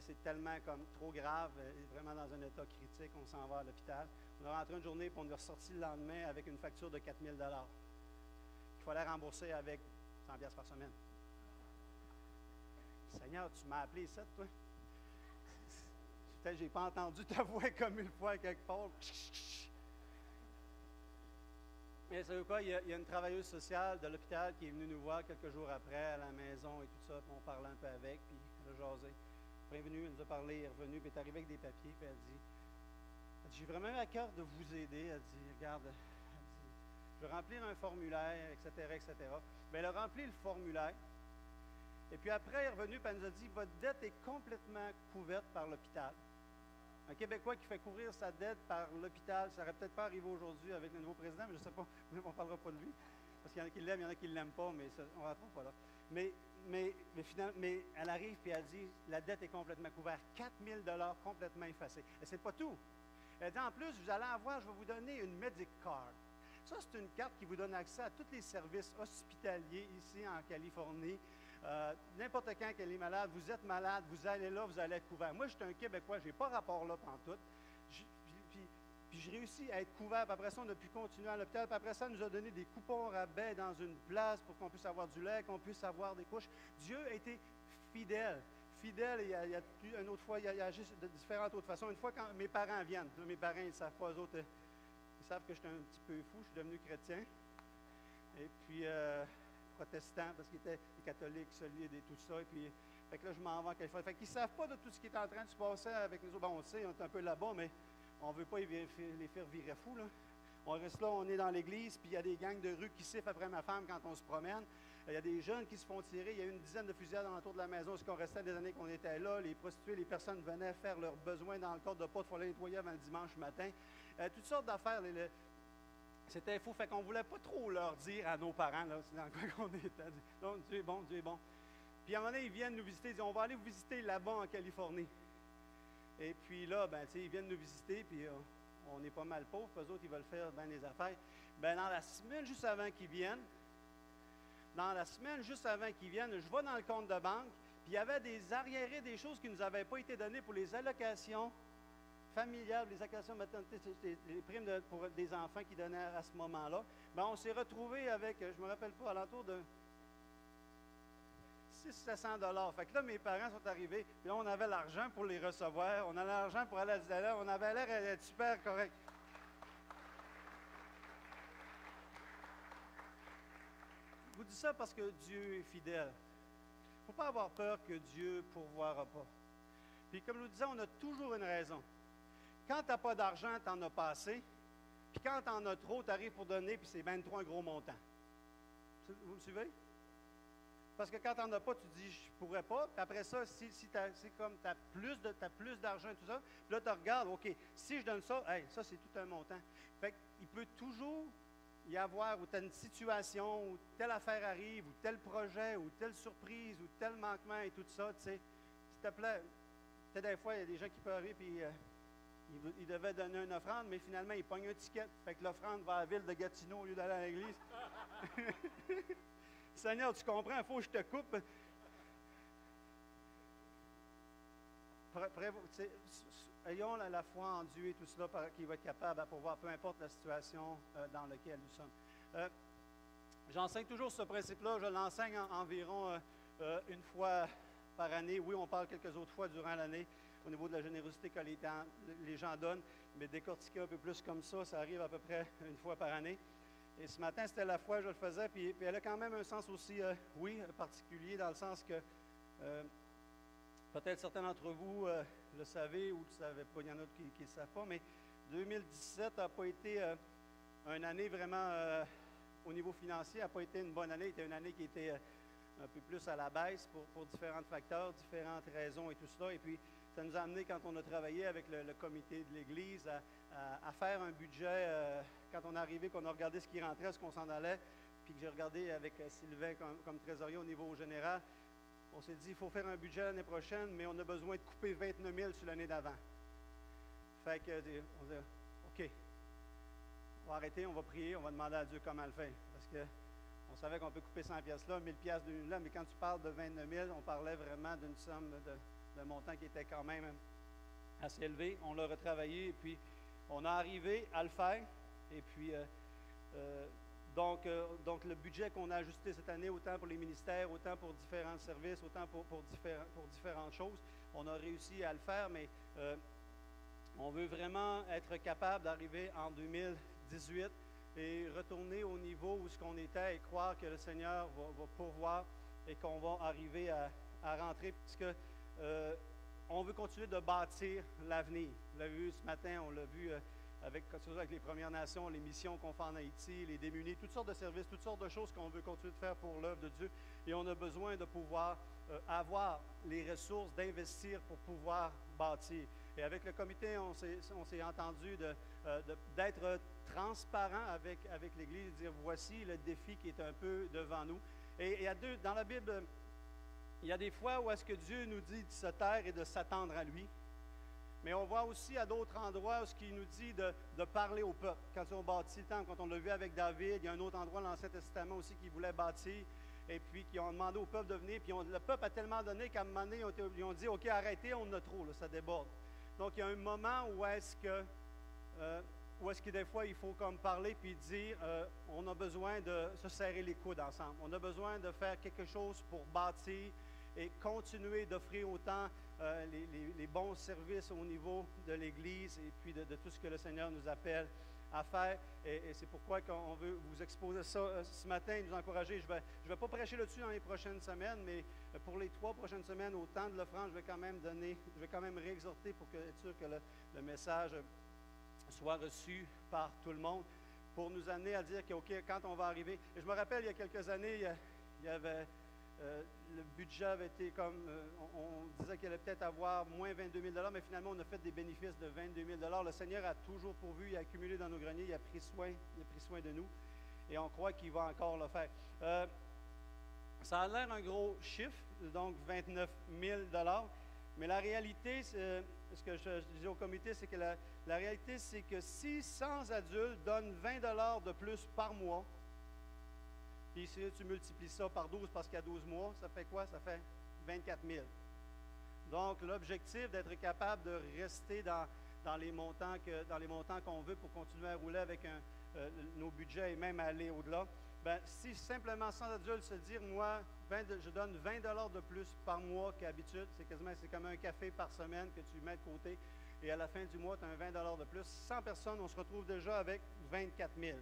c'est tellement comme trop grave, vraiment dans un état critique, on s'en va à l'hôpital. On est rentré une journée, puis on est ressorti le lendemain avec une facture de 4 000 $. Il fallait rembourser avec 100 $ par semaine. Seigneur, tu m'as appelé ça, toi? Peut-être que je n'ai pas entendu ta voix comme une fois quelque part. Mais savez-vous quoi, il y a une travailleuse sociale de l'hôpital qui est venue nous voir quelques jours après à la maison et tout ça, puis on parlait un peu avec, puis elle a jasé. Elle est venue, elle nous a parlé, elle est revenue, puis elle est arrivée avec des papiers, puis elle dit, j'ai vraiment eu à cœur de vous aider. Elle dit, regarde, elle dit, je vais remplir un formulaire, etc., etc. Bien, elle a rempli le formulaire, et puis après, elle est revenue, puis elle nous a dit, votre dette est complètement couverte par l'hôpital. Un Québécois qui fait couvrir sa dette par l'hôpital, ça n'aurait peut-être pas arrivé aujourd'hui avec le nouveau président, mais je ne sais pas, on ne parlera pas de lui. Parce qu'il y en a qui l'aiment, il y en a qui ne l'aiment pas, mais ça, on ne va pas là. Mais elle arrive et elle dit, la dette est complètement couverte. 4 000 $ complètement effacés. Et ce n'est pas tout. Elle dit, en plus, vous allez avoir, je vais vous donner une Medic Card. Ça, c'est une carte qui vous donne accès à tous les services hospitaliers ici en Californie. N'importe quand qu'elle est malade, vous êtes malade, vous allez là, vous allez être couvert. Moi, je suis un Québécois, je n'ai pas rapport là pantoute. Puis je réussis à être couvert. Puis après ça, on a pu continuer à l'hôpital. Puis après ça, elle nous a donné des coupons rabais dans une place pour qu'on puisse avoir du lait, qu'on puisse avoir des couches. Dieu a été fidèle. Fidèle, il y a une autre fois, il a agi de différentes autres façons. Une fois, quand mes parents viennent, là, mes parents, ils ne savent pas, eux autres, ils savent que je suis un petit peu fou, je suis devenu chrétien. Et puis, protestant, parce qu'ils étaient des catholiques solides et tout ça. Et puis, fait que là, je m'en vais en Californie. Fait qu'ils ne savent pas de tout ce qui est en train de se passer avec nous autres. Bon, on le sait, on est un peu là-bas, mais on ne veut pas les faire virer fous, là. On reste là, on est dans l'église, puis il y a des gangs de rue qui sifflent après ma femme quand on se promène. Il y a des jeunes qui se font tirer. Il y a eu une dizaine de fusillades autour de la maison. Ce qu'on restait des années qu'on était là. Les prostituées, les personnes venaient faire leurs besoins dans le cadre de porte. Il fallait nettoyer avant le dimanche matin. Toutes sortes d'affaires. C'était fou. Fait qu'on ne voulait pas trop leur dire à nos parents là, dans quoi qu'on était. Non, Dieu est bon, Dieu est bon. Puis à un moment donné, ils viennent nous visiter. Ils disent, on va aller vous visiter là-bas en Californie. Et puis là, ben, ils viennent nous visiter, puis on est pas mal pauvres. Eux autres, ils veulent faire bien les affaires. Ben, dans la semaine juste avant qu'ils viennent, je vais dans le compte de banque, puis il y avait des arriérés, des choses qui ne nous avaient pas été données pour les allocations familiales, les allocations maternité, les primes pour des enfants qui donnaient à ce moment-là. Ben, on s'est retrouvés avec, je ne me rappelle pas, alentour de 600 $. Fait que là, mes parents sont arrivés, puis là, on avait l'argent pour les recevoir, on avait l'argent pour aller à Disneyland, on avait l'air d'être super correct. Je vous dis ça parce que Dieu est fidèle. Il ne faut pas avoir peur que Dieu ne pourvoira pas. Puis comme je vous disais, on a toujours une raison. Quand tu n'as pas d'argent, tu en as pas assez. Puis quand tu en as trop, tu arrives pour donner, puis c'est bien trop un gros montant. Vous me suivez? Parce que quand tu n'en as pas, tu dis, je ne pourrais pas. Puis après ça, si c'est comme tu as plus d'argent et tout ça, puis là, tu regardes, OK, si je donne ça, hey, ça, c'est tout un montant. Fait qu'il peut toujours y avoir, ou tu as une situation, où telle affaire arrive, ou tel projet, ou telle surprise, ou tel manquement et tout ça, tu sais, s'il te plaît, tu sais, des fois, il y a des gens qui peuvent arriver, puis ils devaient donner une offrande, mais finalement, ils pognent un ticket. Fait que l'offrande va à la ville de Gatineau au lieu d'aller à l'église. Seigneur, tu comprends, il faut que je te coupe. ayons la foi en Dieu et tout cela qui va être capable à pouvoir, peu importe la situation dans laquelle nous sommes. J'enseigne toujours ce principe-là. Je l'enseigne environ une fois par année. Oui, on parle quelques autres fois durant l'année au niveau de la générosité que les gens donnent, mais décortiquer un peu plus comme ça arrive à peu près une fois par année. Et ce matin, c'était la fois que je le faisais, puis elle a quand même un sens aussi, particulier, dans le sens que peut-être certains d'entre vous le savez ou ne le savez pas, il y en a d'autres qui ne le savent pas, mais 2017 n'a pas été une année vraiment, au niveau financier, n'a pas été une bonne année. C'était une année qui était un peu plus à la baisse pour différents facteurs, différentes raisons et tout cela. Et puis, ça nous a amené, quand on a travaillé avec le comité de l'Église, à faire un budget. Quand on est arrivé, qu'on a regardé ce qui rentrait, ce qu'on s'en allait, puis que j'ai regardé avec Sylvain comme trésorier au niveau général, on s'est dit, il faut faire un budget l'année prochaine, mais on a besoin de couper 29 000 sur l'année d'avant. Fait que, on dit, OK, on va arrêter, on va prier, on va demander à Dieu comment le faire. Parce que on savait qu'on peut couper 100 pièces là, 1000 pièces de là, mais quand tu parles de 29 000, on parlait vraiment d'une somme d'un montant qui était quand même assez élevé. On l'a retravaillé et puis on a arrivé à le faire. Et puis, donc le budget qu'on a ajusté cette année, autant pour les ministères, autant pour différents services, autant pour différentes choses, on a réussi à le faire, mais on veut vraiment être capable d'arriver en 2018 et retourner au niveau où ce qu'on était et croire que le Seigneur va pourvoir et qu'on va arriver à rentrer, puisque on veut continuer de bâtir l'avenir. On l'a vu ce matin, on l'a vu avec les Premières Nations, les missions qu'on fait en Haïti, les démunis, toutes sortes de services, toutes sortes de choses qu'on veut continuer de faire pour l'œuvre de Dieu. Et on a besoin de pouvoir avoir les ressources d'investir pour pouvoir bâtir. Et avec le comité, on s'est entendu d'être transparent avec l'Église, de dire voici le défi qui est un peu devant nous. Et dans la Bible, il y a des fois où est-ce que Dieu nous dit de se taire et de s'attendre à lui. Mais on voit aussi à d'autres endroits où il nous dit de parler au peuple. Quand on bâtit le temple, quand on l'a vu avec David, il y a un autre endroit dans l'Ancien Testament aussi qui voulait bâtir, et puis qui ont demandé au peuple de venir. Puis le peuple a tellement donné qu'à un moment donné, ils ont dit, OK, arrêtez, on en a trop, là, ça déborde. Donc, il y a un moment où est-ce que des fois, il faut comme parler puis dire, on a besoin de se serrer les coudes ensemble. On a besoin de faire quelque chose pour bâtir et continuer d'offrir autant les bons services au niveau de l'Église et puis de tout ce que le Seigneur nous appelle à faire. Et c'est pourquoi on veut vous exposer ça ce matin et nous encourager. Je vais pas prêcher là-dessus dans les prochaines semaines, mais pour les 3 prochaines semaines, au temps de l'offrande, je vais quand même réexhorter pour être sûr que le message soit reçu par tout le monde, pour nous amener à dire que, OK, quand on va arriver. Et je me rappelle, il y a quelques années, il y avait le budget avait été comme, on disait qu'il allait peut-être avoir moins 22 000 $, mais finalement, on a fait des bénéfices de 22 000 $. Le Seigneur a toujours pourvu, il a accumulé dans nos greniers, il a pris soin de nous, et on croit qu'il va encore le faire. Ça a l'air un gros chiffre, donc 29 000 $, mais la réalité, ce que je disais au comité, c'est que la réalité, c'est que si 100 adultes donnent 20 $ de plus par mois, puis si tu multiplies ça par 12 parce qu'il y a 12 mois, ça fait quoi? Ça fait 24 000. Donc, l'objectif d'être capable de rester dans les montants qu'on veut pour continuer à rouler avec nos budgets et même aller au-delà, bien, si simplement 100 adultes se dire, moi, je donne 20 $ de plus par mois qu'habitude, c'est comme un café par semaine que tu mets de côté, et à la fin du mois, tu as un 20 $ de plus. 100 personnes, on se retrouve déjà avec 24 000.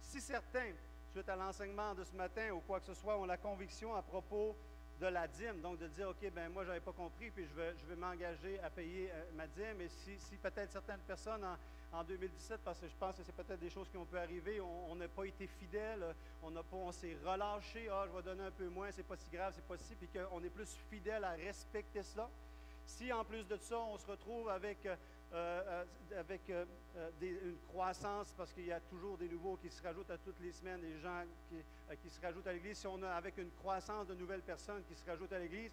Si certains, suite à l'enseignement de ce matin ou quoi que ce soit, ont la conviction à propos de la dîme, donc de dire, OK, ben moi, je n'avais pas compris, puis je vais m'engager à payer ma dîme, et si peut-être certaines personnes en 2017, parce que je pense que c'est peut-être des choses qui ont pu arriver, on n'a pas été fidèles, on s'est relâché, je vais donner un peu moins, c'est pas si grave, c'est pas si, puis qu'on est plus fidèle à respecter cela. Si en plus de ça, on se retrouve avec une croissance, parce qu'il y a toujours des nouveaux qui se rajoutent à toutes les semaines, des gens qui se rajoutent à l'Église, si on a avec une croissance de nouvelles personnes qui se rajoutent à l'Église,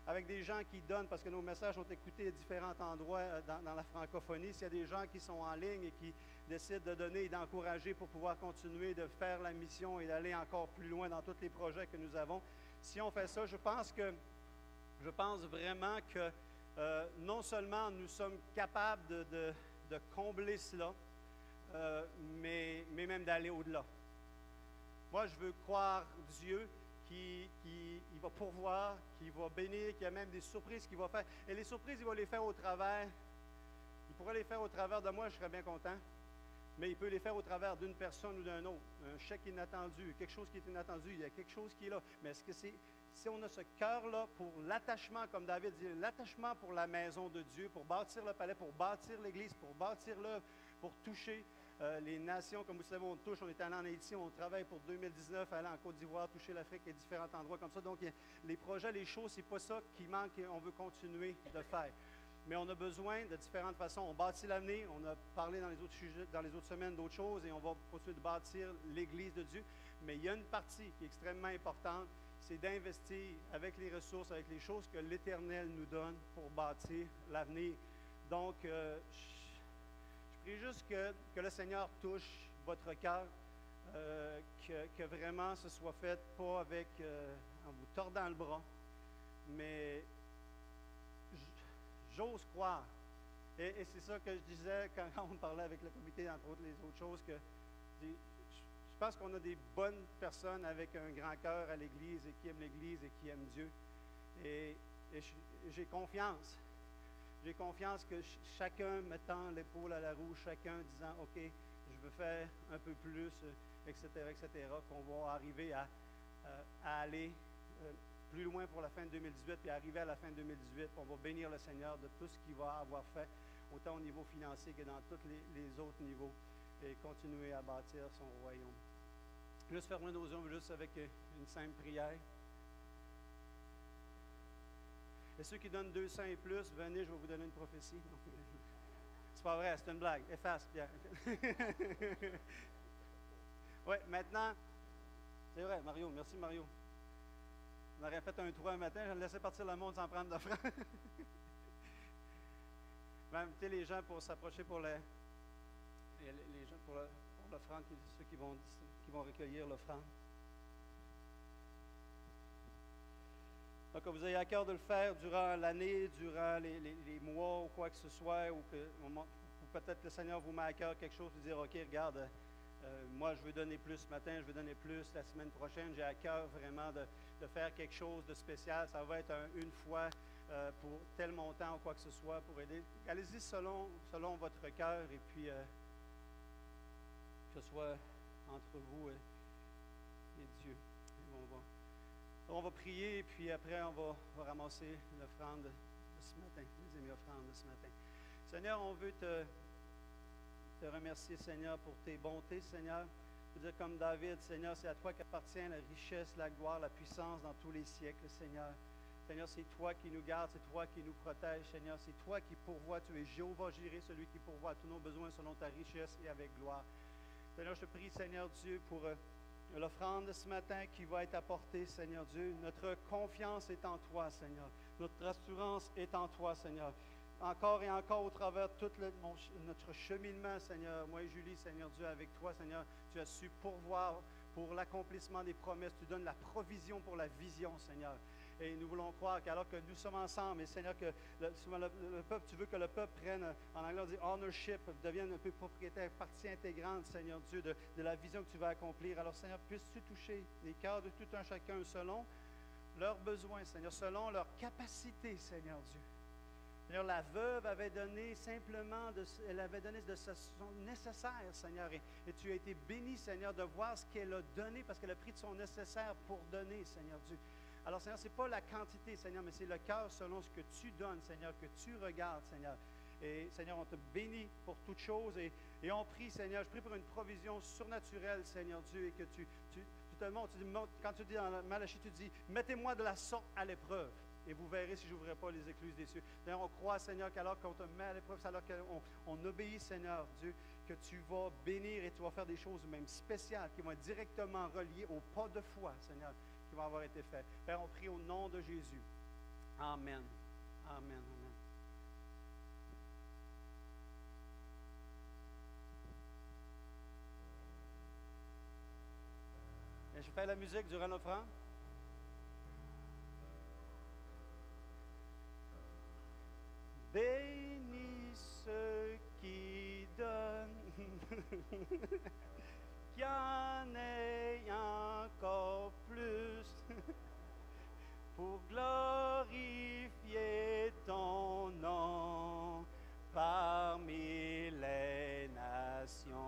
avec des gens qui donnent, parce que nos messages sont écoutés à différents endroits dans la francophonie, s'il y a des gens qui sont en ligne et qui décident de donner et d'encourager pour pouvoir continuer de faire la mission et d'aller encore plus loin dans tous les projets que nous avons, si on fait ça, je pense vraiment que non seulement nous sommes capables de combler cela, mais même d'aller au-delà. Moi, je veux croire Dieu qui va pourvoir, qui va bénir, qu'il y a même des surprises qu'il va faire. Et les surprises, il va les faire au travers. Il pourrait les faire au travers de moi, je serais bien content. Mais il peut les faire au travers d'une personne ou d'un autre. Un chèque inattendu, quelque chose qui est inattendu, il y a quelque chose qui est là. Mais est-ce que si on a ce cœur-là pour l'attachement, comme David dit, l'attachement pour la maison de Dieu, pour bâtir le palais, pour bâtir l'Église, pour bâtir l'œuvre, pour toucher les nations, comme vous savez, on touche, on est allé en Haïti, on travaille pour 2019, aller en Côte d'Ivoire, toucher l'Afrique et différents endroits comme ça. Donc, les projets, les choses, c'est pas ça qui manque et on veut continuer de faire. Mais on a besoin de différentes façons. On bâtit l'avenir, on a parlé dans les autres sujets, dans les autres semaines d'autres choses et on va continuer de bâtir l'Église de Dieu. Mais il y a une partie qui est extrêmement importante, c'est d'investir avec les ressources, avec les choses que l'Éternel nous donne pour bâtir l'avenir. Donc, je prie juste que le Seigneur touche votre cœur, que vraiment ce soit fait pas avec en vous tordant le bras, mais j'ose croire. Et c'est ça que je disais quand on parlait avec le comité, entre autres les autres choses, que je pense qu'on a des bonnes personnes avec un grand cœur à l'Église et qui aiment l'Église et qui aiment Dieu. Et j'ai confiance. J'ai confiance que chacun mettant l'épaule à la roue, chacun disant, OK, je veux faire un peu plus, etc., qu'on va arriver à aller plus loin pour la fin de 2018, puis arriver à la fin de 2018, on va bénir le Seigneur de tout ce qu'il va avoir fait, autant au niveau financier que dans tous les autres niveaux, et continuer à bâtir son royaume. Juste fermer nos yeux, juste avec une simple prière. Et ceux qui donnent 200 et plus, venez, je vais vous donner une prophétie. C'est pas vrai, c'est une blague. Efface, Pierre. Oui, maintenant, c'est vrai, Mario, merci Mario. On aurait fait un trou un matin, je vais laisser partir le monde sans prendre d'offrande. Je vais inviter les gens pour s'approcher pour les gens pour l'offrande, ceux qui vont recueillir l'offrande. Donc, que vous ayez à cœur de le faire durant l'année, durant les mois ou quoi que ce soit, ou peut-être le Seigneur vous met à cœur quelque chose, vous dire, OK, regarde, moi je veux donner plus ce matin, je veux donner plus la semaine prochaine, j'ai à cœur vraiment de faire quelque chose de spécial, ça va être une fois pour tel montant ou quoi que ce soit pour aider. Allez-y selon votre cœur et puis que ce soit entre vous et Dieu. On va prier et puis après on va ramasser l'offrande de ce matin, les amis offrandes de ce matin. Seigneur, on veut te remercier, Seigneur, pour tes bontés, Seigneur. Je veux dire comme David, Seigneur, c'est à toi qu'appartient la richesse, la gloire, la puissance dans tous les siècles, Seigneur. Seigneur, c'est toi qui nous gardes, c'est toi qui nous protège, Seigneur. C'est toi qui pourvois, tu es Jéhovah Jireh, celui qui pourvoit à tous nos besoins selon ta richesse et avec gloire. Seigneur, je te prie, Seigneur Dieu, pour l'offrande de ce matin qui va être apportée, Seigneur Dieu. Notre confiance est en toi, Seigneur. Notre assurance est en toi, Seigneur. Encore et encore au travers de tout notre cheminement, Seigneur. Moi et Julie, Seigneur Dieu, avec toi, Seigneur, tu as su pourvoir pour l'accomplissement des promesses. Tu donnes la provision pour la vision, Seigneur. Et nous voulons croire qu'alors que nous sommes ensemble, et Seigneur, que souvent le peuple, tu veux que le peuple prenne, en anglais on dit ownership, devienne un peu propriétaire, partie intégrante, Seigneur Dieu, de la vision que tu vas accomplir. Alors, Seigneur, puisses-tu toucher les cœurs de tout un chacun selon leurs besoins, Seigneur, selon leur capacité, Seigneur Dieu. Seigneur, la veuve avait donné simplement, elle avait donné de son nécessaire, Seigneur, et tu as été béni, Seigneur, de voir ce qu'elle a donné, parce qu'elle a pris de son nécessaire pour donner, Seigneur Dieu. Alors, Seigneur, ce n'est pas la quantité, Seigneur, mais c'est le cœur selon ce que tu donnes, Seigneur, que tu regardes, Seigneur. Et, Seigneur, on te bénit pour toutes choses et on prie, Seigneur, je prie pour une provision surnaturelle, Seigneur Dieu, et que tu te montres, quand tu dis dans Malachie, tu dis, mettez-moi de la sorte à l'épreuve. Et vous verrez si je n'ouvrirai pas les écluses des cieux. Seigneur, on croit, Seigneur, qu'alors qu'on te met à l'épreuve, alors qu'on obéit, Seigneur Dieu, que tu vas bénir et tu vas faire des choses même spéciales qui vont être directement reliées au pas de foi, Seigneur, qui vont avoir été fait. Père, on prie au nom de Jésus. Amen. Amen. Amen. Et je fais la musique durant l'offrande. Qu'il y en ait encore plus pour glorifier ton nom parmi les nations.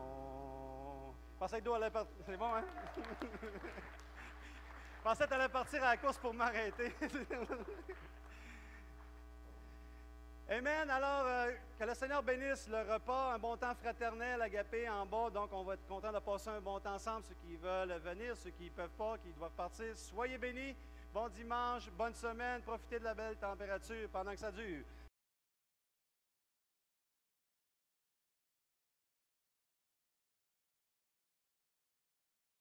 Je pensais que Doua allait partir. C'est bon, hein? Je pensais que tu allais partir à la course pour m'arrêter. Amen. Alors, que le Seigneur bénisse le repas, un bon temps fraternel, agapé en bas. Donc, on va être content de passer un bon temps ensemble. Ceux qui veulent venir, ceux qui ne peuvent pas, qui doivent partir, soyez bénis. Bon dimanche, bonne semaine. Profitez de la belle température pendant que ça dure.